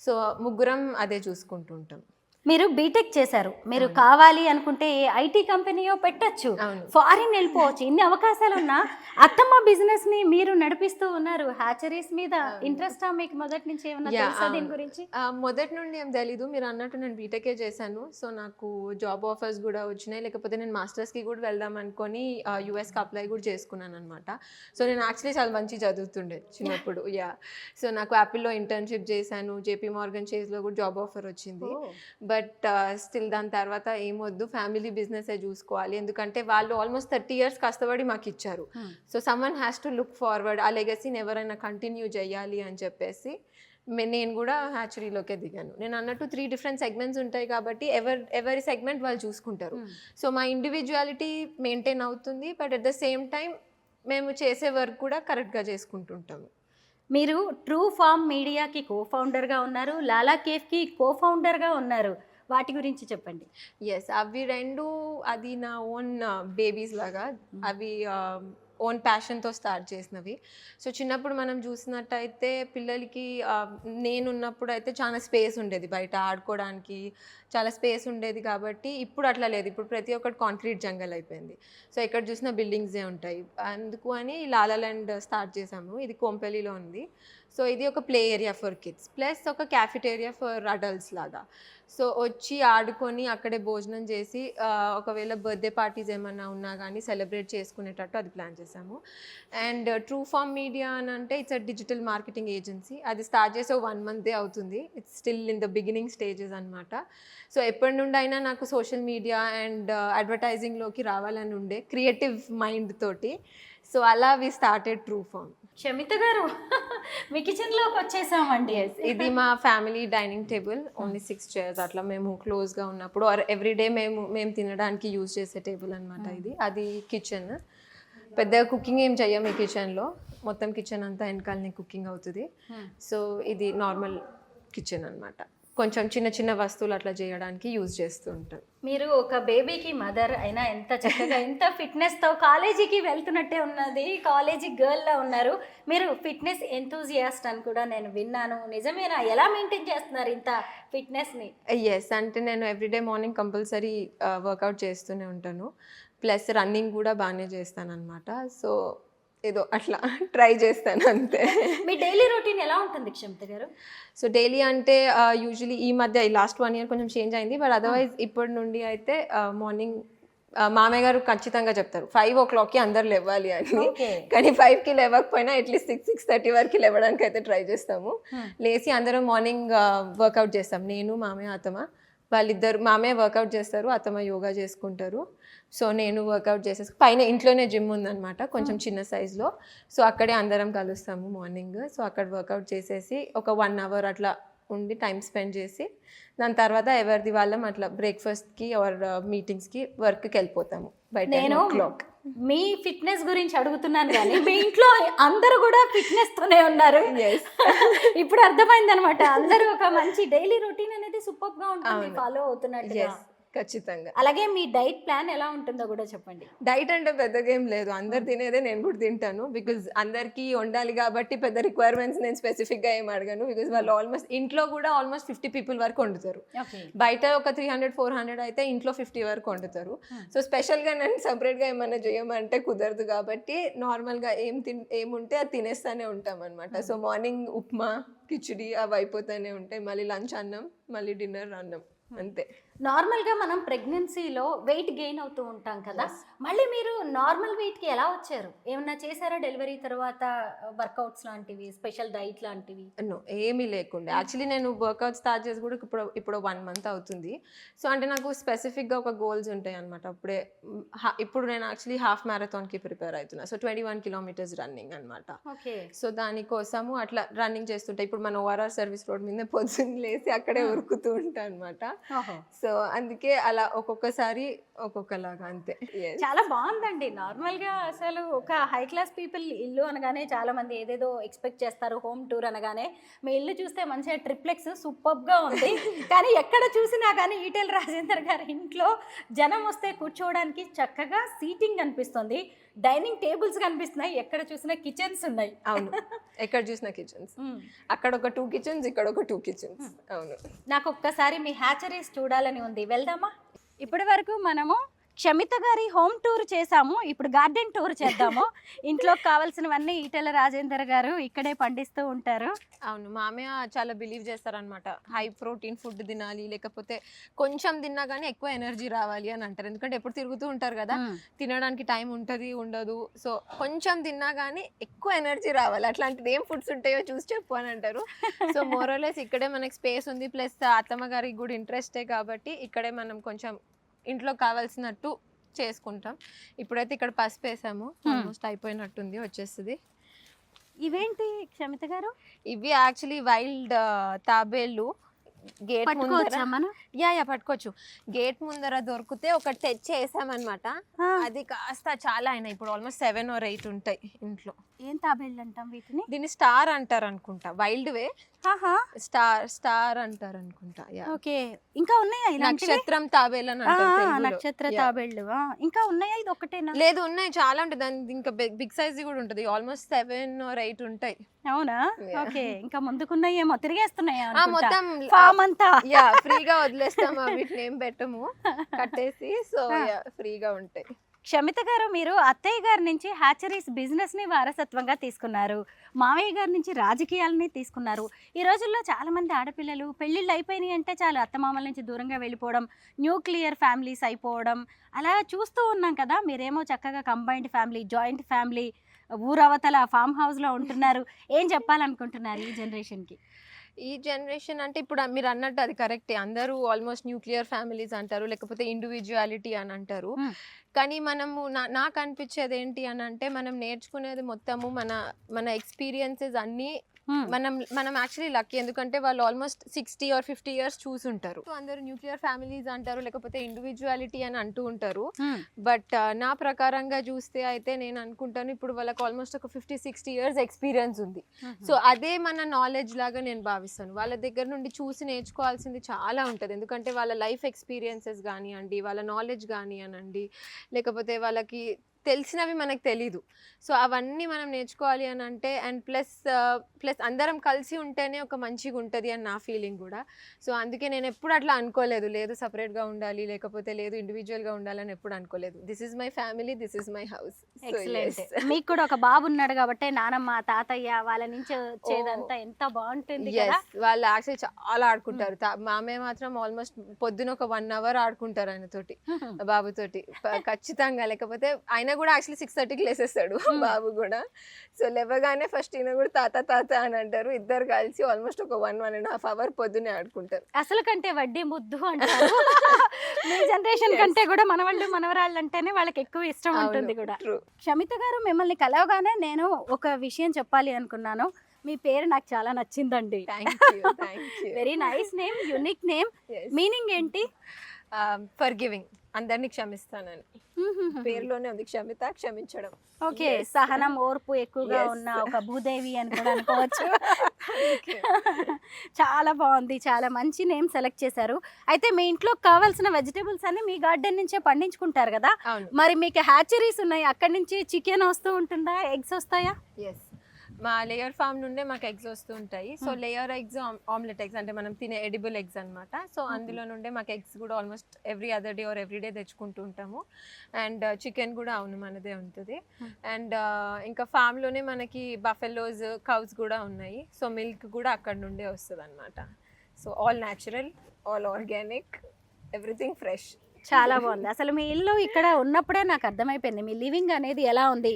సో ముగ్గురం అదే చూసుకుంటుంటాం. మీరు బీటెక్ చేశారు, మీరు కావాలి అనుకుంటే ఐటీ కంపెనీయో పెట్టచ్చు, ఫారిన్ వెళ్ళిపోవచ్చు, ఇన్ని అవకాశాలు ఉన్నా అత్తమ్మ బిజినెస్ ని మీరు నడిపిస్తూ ఉన్నారు. హ్యాచరీస్ మీద ఇంట్రెస్ట్ మీకు మొదటి నుంచి ఏమన్నా తెలుసా దీని గురించి? మొదటి నుండి ఏం తెలీదు. మీరు అన్నట్టు నేను బీటెకే చేశాను. సో నాకు జాబ్ ఆఫర్స్ కూడా వచ్చినాయి. లేకపోతే నేను మాస్టర్స్కి కూడా వెళ్దాం అనుకొని యూఎస్కి అప్లై కూడా చేసుకున్నాను అనమాట. సో నేను యాక్చువల్లీ చాలా మంచి చదువుతుండే చిన్నప్పుడు. సో నాకు యాపిల్లో ఇంటర్న్షిప్ చేశాను, జేపీ మార్గన్ చేస్లో కూడా జాబ్ ఆఫర్ వచ్చింది. బట్ బట్ స్టిల్ దాని తర్వాత ఏమొద్దు, ఫ్యామిలీ బిజినెసే చూసుకోవాలి, ఎందుకంటే వాళ్ళు ఆల్మోస్ట్ 30 years కష్టపడి మాకు ఇచ్చారు. So someone has to look forward, ఆ లెగసీని ఎవరైనా కంటిన్యూ చేయాలి అని చెప్పేసి నేను కూడా హ్యాచరీలోకే దిగాను. నేను అన్నట్టు 3 different సెగ్మెంట్స్ ఉంటాయి కాబట్టి ఎవరి సెగ్మెంట్ వాళ్ళు చూసుకుంటారు. సో మా ఇండివిజువాలిటీ మెయింటైన్ అవుతుంది, but at the same time మేము చేసే వర్క్ కూడా కరెక్ట్గా చేసుకుంటుంటాము. మీరు ట్రూ ఫార్మ్ మీడియాకి కో-ఫౌండర్గా ఉన్నారు, లాలా కేఫ్కి కో-ఫౌండర్గా ఉన్నారు. వాటి గురించి చెప్పండి. ఎస్, అవి రెండు అది నా ఓన్ బేబీస్ లాగా, అవి ఓన్ ప్యాషన్తో స్టార్ట్ చేసినవి. సో చిన్నప్పుడు మనం చూసినట్టయితే పిల్లలకి నేనున్నప్పుడు అయితే చాలా స్పేస్ ఉండేది, బయట ఆడుకోవడానికి చాలా స్పేస్ ఉండేది. కాబట్టి ఇప్పుడు అట్లా లేదు, ఇప్పుడు ప్రతి ఒక్కటి కాంక్రీట్ జంగల్ అయిపోయింది. సో ఎక్కడ చూసినా బిల్డింగ్సే ఉంటాయి. అందుకు అని లాలా ల్యాండ్ స్టార్ట్ చేసాము. ఇది కోంపల్లిలో ఉంది. సో ఇది ఒక play area for kids plus ఒక క్యాఫిటేరియా ఫర్ అడల్ట్స్ లాగా. సో వచ్చి ఆడుకొని అక్కడే భోజనం చేసి ఒకవేళ బర్త్డే పార్టీస్ ఏమన్నా ఉన్నా కానీ సెలబ్రేట్ చేసుకునేటట్టు అది ప్లాన్ చేసాము. అండ్ ట్రూ ఫార్మ్ మీడియా అని అంటే it's a digital marketing agency. అది స్టార్ట్ చేసే 1 month అవుతుంది. It's still in the beginning stages అనమాట. సో ఎప్పటి నుండి అయినా నాకు సోషల్ మీడియా అండ్ అడ్వర్టైజింగ్లోకి రావాలని ఉండే క్రియేటివ్ మైండ్ తోటి. సో అలా we started true form. Shamita గారు, మీ కిచెన్లోకి వచ్చేసామండి. ఇది మా family dining table, only 6 chairs. అట్లా మేము క్లోజ్గా ఉన్నప్పుడు ఆర్ ఎవ్రీడే మేము తినడానికి యూజ్ చేసే టేబుల్ అనమాట ఇది. అది కిచెన్. పెద్దగా కుకింగ్ ఏం చెయ్యం ఈ కిచెన్లో, మొత్తం కిచెన్ అంతా వెనకాలనే కుకింగ్ అవుతుంది. సో ఇది నార్మల్ కిచెన్ అనమాట. కొంచెం చిన్న చిన్న వస్తువులు అట్లా చేయడానికి యూజ్ చేస్తూ ఉంటాం. మీరు ఒక బేబీకి మదర్ అయినా ఎంత చక్కగా ఎంత ఫిట్నెస్తో కాలేజీకి వెళ్తున్నట్టే ఉన్నది, కాలేజీ గర్ల్లా ఉన్నారు. మీరు ఫిట్నెస్ ఎంతూజియాస్ట్ అని కూడా నేను విన్నాను, నిజమేనా? ఎలా మెయింటైన్ చేస్తున్నారు ఇంత ఫిట్నెస్ని? ఎస్, అంటే నేను ఎవ్రీడే మార్నింగ్ కంపల్సరీ వర్కౌట్ చేస్తూనే ఉంటాను. ప్లస్ రన్నింగ్ కూడా బాగానే చేస్తాను అనమాట. సో ఏదో అట్లా ట్రై చేస్తాను అంతే. మీ డైలీ రొటీన్ ఎలా ఉంటుంది క్షమిత గారు? సో డైలీ అంటే యూజువలీ ఈ మధ్య లాస్ట్ 1 year కొంచెం చేంజ్ అయింది, బట్ అదర్వైజ్ ఇప్పటి నుండి అయితే మార్నింగ్ మామయ్య గారు ఖచ్చితంగా చెప్తారు 5 o'clockకి అందరు లేవాలి అని. కానీ 5కి లేవకపోయినా అట్లీస్ట్ 6-6:30 వరకు లేవడానికి అయితే ట్రై చేస్తాము. లేచి అందరం మార్నింగ్ వర్కౌట్ చేస్తాం. నేను, మామయ్య, అత్తమ్మ. వాళ్ళిద్దరు, మామయ్య వర్కౌట్ చేస్తారు, అత్తమ్మ యోగా చేసుకుంటారు. సో నేను వర్కౌట్ చేసేసి పైన ఇంట్లోనే జిమ్ ఉందన్నమాట, కొంచెం చిన్న సైజులో. సో అక్కడే అందరం కలుస్తాము మార్నింగ్. సో అక్కడ వర్కౌట్ చేసేసి ఒక 1 hour అట్లా ఉండి టైం స్పెండ్ చేసి దాని తర్వాత ఎవరిది వాళ్ళం అట్లా బ్రేక్ఫాస్ట్కి ఆర్ మీటింగ్స్కి వర్క్కి వెళ్ళిపోతాము బయట. నేను మీ ఫిట్నెస్ గురించి అడుగుతున్నాను కానీ మీ ఇంట్లో అందరూ కూడా ఫిట్నెస్తోనే ఉన్నారు. ఇప్పుడు అర్థమైంది అనమాట, అందరూ ఒక మంచి డైలీ రొటీన్ అనేది సూపర్గా ఉంటుంది, ఫాలో అవుతున్నట్టు. ఖచ్చితంగా. అలాగే మీ డైట్ ప్లాన్ ఎలా ఉంటుందో కూడా చెప్పండి. డైట్ అంటే పెద్దగా ఏం లేదు, అందరు తినేదే నేను కూడా తింటాను. బికాజ్ అందరికీ వండాలి కాబట్టి పెద్ద రిక్వైర్మెంట్స్ నేను స్పెసిఫిక్గా ఏం అడగను. బికాజ్ వాళ్ళు ఇంట్లో కూడా ఆల్మోస్ట్ 50 people వరకు వండుతారు. బయట ఒక 300-400 అయితే ఇంట్లో 50 వరకు వండుతారు. సో స్పెషల్గా నేను సపరేట్గా ఏమన్నా చేయమంటే కుదరదు కాబట్టి నార్మల్గా ఏముంటే అది తినేస్తానే ఉంటాం అనమాట. సో మార్నింగ్ ఉప్మా, కిచిడి అవి అయిపోతూనే ఉంటాయి. మళ్ళీ లంచ్ అన్నం, మళ్ళీ డిన్నర్ అన్నం, అంతే. నార్మల్గా మనం ప్రెగ్నెన్సీలో వెయిట్ గెయిన్ అవుతూ ఉంటాం కదా, మళ్ళీ మీరు నార్మల్ వెయిట్కి ఎలా వచ్చారు? ఏమన్నా చేశారా డెలివరీ తర్వాత? వర్కౌట్స్ లాంటివి, స్పెషల్ డైట్ లాంటివి? నో, ఏమీ లేకుండా. యాక్చువల్లీ నేను వర్కౌట్ స్టార్ట్ చేసి కూడా ఇప్పుడు 1 month అవుతుంది. సో అంటే నాకు స్పెసిఫిక్గా ఒక గోల్స్ ఉంటాయి అనమాట. ఇప్పుడు నేను యాక్చువల్లీ హాఫ్ మ్యారథాన్కి ప్రిపేర్ అవుతున్నా. సో 21 kilometers రన్నింగ్ అనమాట. సో దానికోసము అట్లా రన్నింగ్ చేస్తుంటా. ఇప్పుడు మన ORR సర్వీస్ రోడ్ మీద పొద్దున్న లేసి అక్కడే ఉరుకుతూ ఉంటా అనమాట. సో అందుకే అలా ఒక్కొక్కసారి ఒక్కొక్కలాగా, అంతే. చాలా బాగుందండి. నార్మల్గా అసలు ఒక హై క్లాస్ పీపుల్ ఇల్లు అనగానే చాలా మంది ఏదేదో ఎక్స్పెక్ట్ చేస్తారు. హోమ్ టూర్ అనగానే మీ ఇల్లు చూస్తే మంచిగా ట్రిప్లెక్స్ సూపర్గా ఉంది. కానీ ఎక్కడ చూసినా కానీ ఈటెల రాజేందర్ గారి ఇంట్లో జనం వస్తే కూర్చోవడానికి చక్కగా సీటింగ్ కనిపిస్తుంది, డైనింగ్ టేబుల్స్ కనిపిస్తున్నాయి, ఎక్కడ చూసినా కిచెన్స్ ఉన్నాయి. అవును, ఎక్కడ చూసినా కిచెన్స్. అక్కడ ఒక 2 kitchens, ఇక్కడ ఒక 2 kitchens. అవును. నాకు ఒక్కసారి మీ హ్యాచరీస్ చూడాలని ఉంది, వెళ్దామా? ఇప్పటి వరకు మనము క్షమిత గారి హోమ్ టూర్ చేసాము, ఇప్పుడు గార్డెన్ టూర్ చేద్దాము. ఇంట్లో కావాల్సినవన్నీ ఈటెల రాజేందర్ గారు ఇక్కడే పండిస్తూ ఉంటారు. అవును, మామయ్య చాలా బిలీవ్ చేస్తారనమాట. హై ప్రోటీన్ ఫుడ్ తినాలి, లేకపోతే కొంచెం తిన్నా కానీ ఎక్కువ ఎనర్జీ రావాలి అని అంటారు. ఎందుకంటే ఎప్పుడు తిరుగుతూ ఉంటారు కదా, తినడానికి టైం ఉంటుంది ఉండదు. సో కొంచెం తిన్నా కానీ ఎక్కువ ఎనర్జీ రావాలి, అట్లాంటిది ఏం ఫుడ్స్ ఉంటాయో చూసి చెప్పు అని అంటారు. సో మోరలెస్ ఇక్కడే మనకి స్పేస్ ఉంది, ప్లస్ అత్తమ్మ గారికి కూడా ఇంట్రెస్టే కాబట్టి ఇక్కడే మనం కొంచెం ఇంట్లో కావాల్సినట్టు చేసుకుంటాం. ఇప్పుడైతే ఇక్కడ పసుపు వేసాము, ఆల్మోస్ట్ అయిపోయినట్టుంది, వచ్చేస్తుంది. ఇవేంటి క్షమిత గారు? ఇవి యాక్చువల్లీ వైల్డ్ తాబేళ్ళు. గేట్ పట్టుకోవచ్చా మనం? యా పట్టుకోవచ్చు. గేట్ ముందర దొరికితే ఒకటి తెచ్చి వేసామన్నమాట. అది కాస్త చాలా అయినాయి, ఇప్పుడు ఆల్మోస్ట్ 7 or 8 ఉంటాయి ఇంట్లో. ఏం తాబేళ్ళు అంటాం వీటిని? దీన్ని స్టార్ అంటారు అనుకుంటా, వైల్డ్ వే స్టార్ అంటారు అనుకుంటా. ఓకే, ఇంకా ఉన్నాయా ఇలాంటివి? నక్షత్రం తాబేలు అని అంటారు తెలుగులో. నక్షత్ర తాబేళ్ళు ఇంకా ఉన్నాయా? ఇది ఒకటేనా? లేదు, ఉన్నాయి, చాలా ఉంటాయి. దాని ఇంకా బిగ్ సైజ్ కూడా ఉంటుంది, ఆల్మోస్ట్ 7 or 8 ఉంటాయి. అవునా? ఓకే, ఇంకా ముందుకున్నాయేమో, తిరిగేస్తున్నాయా మొత్తం ఫామ్ అంతా? ఫ్రీగా వదిలేస్తాము, వీటిని ఏం పెట్టము, కట్టేసి. సో ఫ్రీగా ఉంటాయి. క్షమిత గారు, మీరు అత్తయ్య గారి నుంచి హ్యాచరీస్ బిజినెస్ ని వారసత్వంగా తీసుకున్నారు, మావయ్య గారి నుంచి రాజకీయాలని తీసుకున్నారు. ఈ రోజుల్లో చాలా మంది ఆడపిల్లలు పెళ్ళిళ్ళు అయిపోయినాయి అంటే చాలు అత్తమామల నుంచి దూరంగా వెళ్ళిపోవడం, న్యూక్లియర్ ఫ్యామిలీస్ అయిపోవడం అలా చూస్తూ ఉన్నాం కదా. మీరేమో చక్కగా కంబైన్డ్ ఫ్యామిలీ, జాయింట్ ఫ్యామిలీ, ఊరవతల ఫామ్ హౌస్ లో ఉంటున్నారు. ఏం చెప్పాలనుకుంటున్నారు ఈ జనరేషన్ కి? ఈ జనరేషన్ అంటే ఇప్పుడు మీరు అన్నట్టు అది కరెక్టే, అందరూ ఆల్మోస్ట్ న్యూక్లియర్ ఫ్యామిలీస్ అంటారు, లేకపోతే ఇండివిజువాలిటీ అని అంటారు. కానీ మనము నాకు అనిపించేది ఏంటి అని అంటే, మనం నేర్చుకునేది మొత్తము మన ఎక్స్పీరియన్సెస్ అన్నీ మనం యాక్చువల్లీ లక్కీ, ఎందుకంటే వాళ్ళు ఆల్మోస్ట్ 60 or 50 years చూసుంటారు. సో అందరూ న్యూక్లియర్ ఫ్యామిలీస్ అంటారు, లేకపోతే ఇండివిజువాలిటీ అని అంటూ ఉంటారు. బట్ నా ప్రకారంగా చూస్తే అయితే నేను అనుకుంటాను, ఇప్పుడు వాళ్ళకి ఆల్మోస్ట్ ఒక 50-60 years ఎక్స్పీరియన్స్ ఉంది. సో అదే మన నాలెడ్జ్ లాగా నేను భావిస్తాను. వాళ్ళ దగ్గర నుండి చూసి నేర్చుకోవాల్సింది చాలా ఉంటుంది, ఎందుకంటే వాళ్ళ లైఫ్ ఎక్స్పీరియన్సెస్ కానివ్వండి, వాళ్ళ నాలెడ్జ్ కానివ్వండి, లేకపోతే వాళ్ళకి తెలిసినవి మనకు తెలీదు. సో అవన్నీ మనం నేర్చుకోవాలి అని అంటే, అండ్ ప్లస్ అందరం కలిసి ఉంటేనే ఒక మంచిగా ఉంటుంది అని నా ఫీలింగ్ కూడా. సో అందుకే నేను ఎప్పుడు అట్లా అనుకోలేదు, లేదు సపరేట్గా ఉండాలి, లేకపోతే లేదు ఇండివిజువల్గా ఉండాలని ఎప్పుడు అనుకోలేదు. This is my family, this is my house. మీకు కూడా ఒక బాబు ఉన్నాడు కాబట్టి నానమ్మ తాతయ్య వాళ్ళ నుంచి వచ్చేదంతా ఎంత బాగుంటుంది కదా. వాళ్ళు యాక్చువల్లీ చాలా ఆడుకుంటారు. మామయ్య మాత్రం ఆల్మోస్ట్ పొద్దున ఒక 1 hour ఆడుకుంటారు ఆయనతోటి, బాబుతోటి ఖచ్చితంగా. లేకపోతే ఆయన కూడా యాక్చువల్లీ 6:30కి లేసేస్తాడు బాబు కూడా. సో లేవగానే ఫస్ట్ ఈయన కూడా తాత తాత అని అంటారు. ఇద్దరు కలిసి ఆల్మోస్ట్ ఒక 1.5 hour పొద్దునే ఆడుకుంటారు. అసలు కంటే వడ్డీ ముద్దు అంటారు. మీ జనరేషన్ కంటే కూడా మనవాళ్ళు మనవరాళ్ళు అంటేనే వాళ్ళకి ఎక్కువ ఇష్టం ఉంటుంది కూడా. క్షమిత గారు, మిమ్మల్ని కలవగానే నేను ఒక విషయం చెప్పాలి అనుకున్నాను. మీ పేరు నాకు చాలా నచ్చిందండి. Very nice name, unique name. Meaning ఏంటి? ఫర్గివింగ్, అందరినీ క్షమిస్తానని పేరులోనే ఉంది, క్షమిత, క్షమించడం. ఓకే, సహనం, ఓర్పు ఎక్కువగా ఉన్న ఒక భూదేవి అని కూడా అనుకోవచ్చు. చాలా బాగుంది, చాలా మంచి నేమ్ సెలెక్ట్ చేశారు. అయితే మీ ఇంట్లో కావాల్సిన వెజిటేబుల్స్ అన్ని మీ గార్డెన్ నుంచే పండించుకుంటారు కదా. మరి మీకు హ్యాచరీస్ ఉన్నాయి, అక్కడి నుంచి చికెన్ వస్తూ ఉంటుందా, ఎగ్స్ వస్తాయా? ఎస్, మా లేయర్ ఫామ్ నుండే మాకు ఎగ్స్ వస్తూ ఉంటాయి. So layer eggs, omelette eggs అంటే మనం తినే ఎడిబుల్ ఎగ్స్ అనమాట. సో అందులో నుండే మాకు ఎగ్స్ కూడా almost every other day or every day తెచ్చుకుంటూ ఉంటాము. అండ్ చికెన్ కూడా అవును మనదే ఉంటుంది. అండ్ ఇంకా ఫామ్లోనే మనకి బఫెలోస్, కౌస్ కూడా ఉన్నాయి. సో మిల్క్ కూడా అక్కడ నుండే వస్తుంది అనమాట. So all natural, all organic, everything fresh. చాలా బాగుంది. అసలు మీ ఇల్లు ఇక్కడ ఉన్నప్పుడే నాకు అర్థమైపోయింది మీ లివింగ్ అనేది ఎలా ఉంది.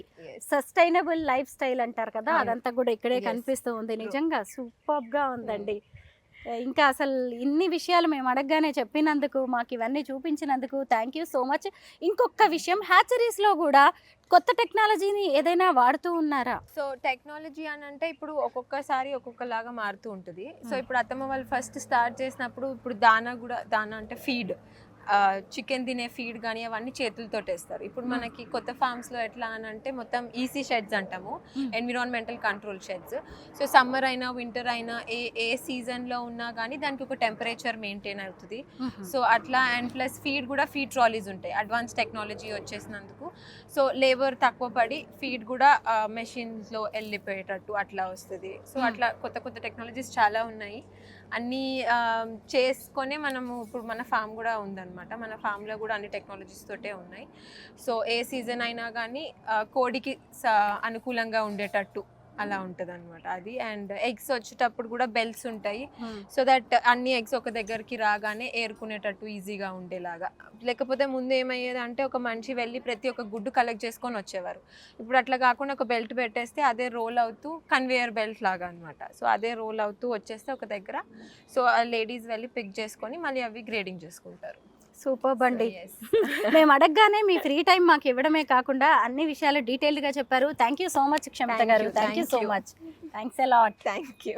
సస్టైనబుల్ లైఫ్ స్టైల్ అంటారు కదా, అదంతా కూడా ఇక్కడే కనిపిస్తూ ఉంది. నిజంగా సూపర్ గా ఉందండి. ఇంకా అసలు ఇన్ని విషయాలు మేము అడగగానే చెప్పినందుకు, మాకు ఇవన్నీ చూపించినందుకు థ్యాంక్ యూ సో మచ్. ఇంకొక విషయం, హ్యాచరీస్లో కూడా కొత్త టెక్నాలజీని ఏదైనా వాడుతూ ఉన్నారా? సో టెక్నాలజీ అని అంటే ఇప్పుడు ఒక్కొక్కసారి ఒక్కొక్కలాగా మారుతూ ఉంటుంది. సో ఇప్పుడు అత్తమ్మ వాళ్ళు ఫస్ట్ స్టార్ట్ చేసినప్పుడు ఇప్పుడు దానా అంటే ఫీడ్, చికెన్ తినే ఫీడ్ కానీ అవన్నీ చేతులతో వేస్తారు. ఇప్పుడు మనకి కొత్త ఫార్మ్స్లో ఎట్లా అని అంటే మొత్తం ఈసీ షెడ్స్ అంటాము, environmental control sheds. So summer అయినా వింటర్ అయినా ఏ సీజన్లో ఉన్నా కానీ దానికి ఒక టెంపరేచర్ మెయింటైన్ అవుతుంది. సో అట్లా, అండ్ ప్లస్ ఫీడ్ కూడా ఫీడ్ ట్రాలీస్ ఉంటాయి, అడ్వాన్స్ టెక్నాలజీ వచ్చేసినందుకు. సో లేబర్ తక్కువ పడి ఫీడ్ కూడా మెషిన్స్లో వెళ్ళిపోయేటట్టు అట్లా వస్తుంది. సో అట్లా కొత్త కొత్త టెక్నాలజీస్ చాలా ఉన్నాయి. అన్నీ చేసుకొని మనము ఇప్పుడు మన ఫామ్ కూడా ఉందన్నమాట. అనమాట. మన ఫామ్లో కూడా అన్ని టెక్నాలజీస్ తోటే ఉన్నాయి. సో ఏ సీజన్ అయినా కానీ కోడికి అనుకూలంగా ఉండేటట్టు అలా ఉంటుంది అనమాట అది. అండ్ ఎగ్స్ వచ్చేటప్పుడు కూడా బెల్స్ ఉంటాయి, సో దట్ అన్ని ఎగ్స్ ఒక దగ్గరికి రాగానే ఏరుకునేటట్టు ఈజీగా ఉండేలాగా. లేకపోతే ముందు ఏమయ్యేది అంటే ఒక మనిషి వెళ్ళి ప్రతి ఒక్క గుడ్డు కలెక్ట్ చేసుకొని వచ్చేవారు. ఇప్పుడు అట్లా కాకుండా ఒక బెల్ట్ పెట్టేస్తే అదే రోల్ అవుతూ కన్వేయర్ బెల్ట్ లాగా అనమాట. సో అదే రోల్ అవుతూ వచ్చేస్తే ఒక దగ్గర, సో లేడీస్ వెళ్ళి పిక్ చేసుకొని మళ్ళీ అవి గ్రేడింగ్ చేసుకుంటారు. సూపర్ బండి. మేము అడగగానే మీ ఫ్రీ టైం మాకు ఇవ్వడమే కాకుండా అన్ని విషయాలు డీటెయిల్డ్ గా చెప్పారు. థ్యాంక్ యూ సో మచ్ క్షమిత గారు. Thank you so much. Thanks a lot. Thank you.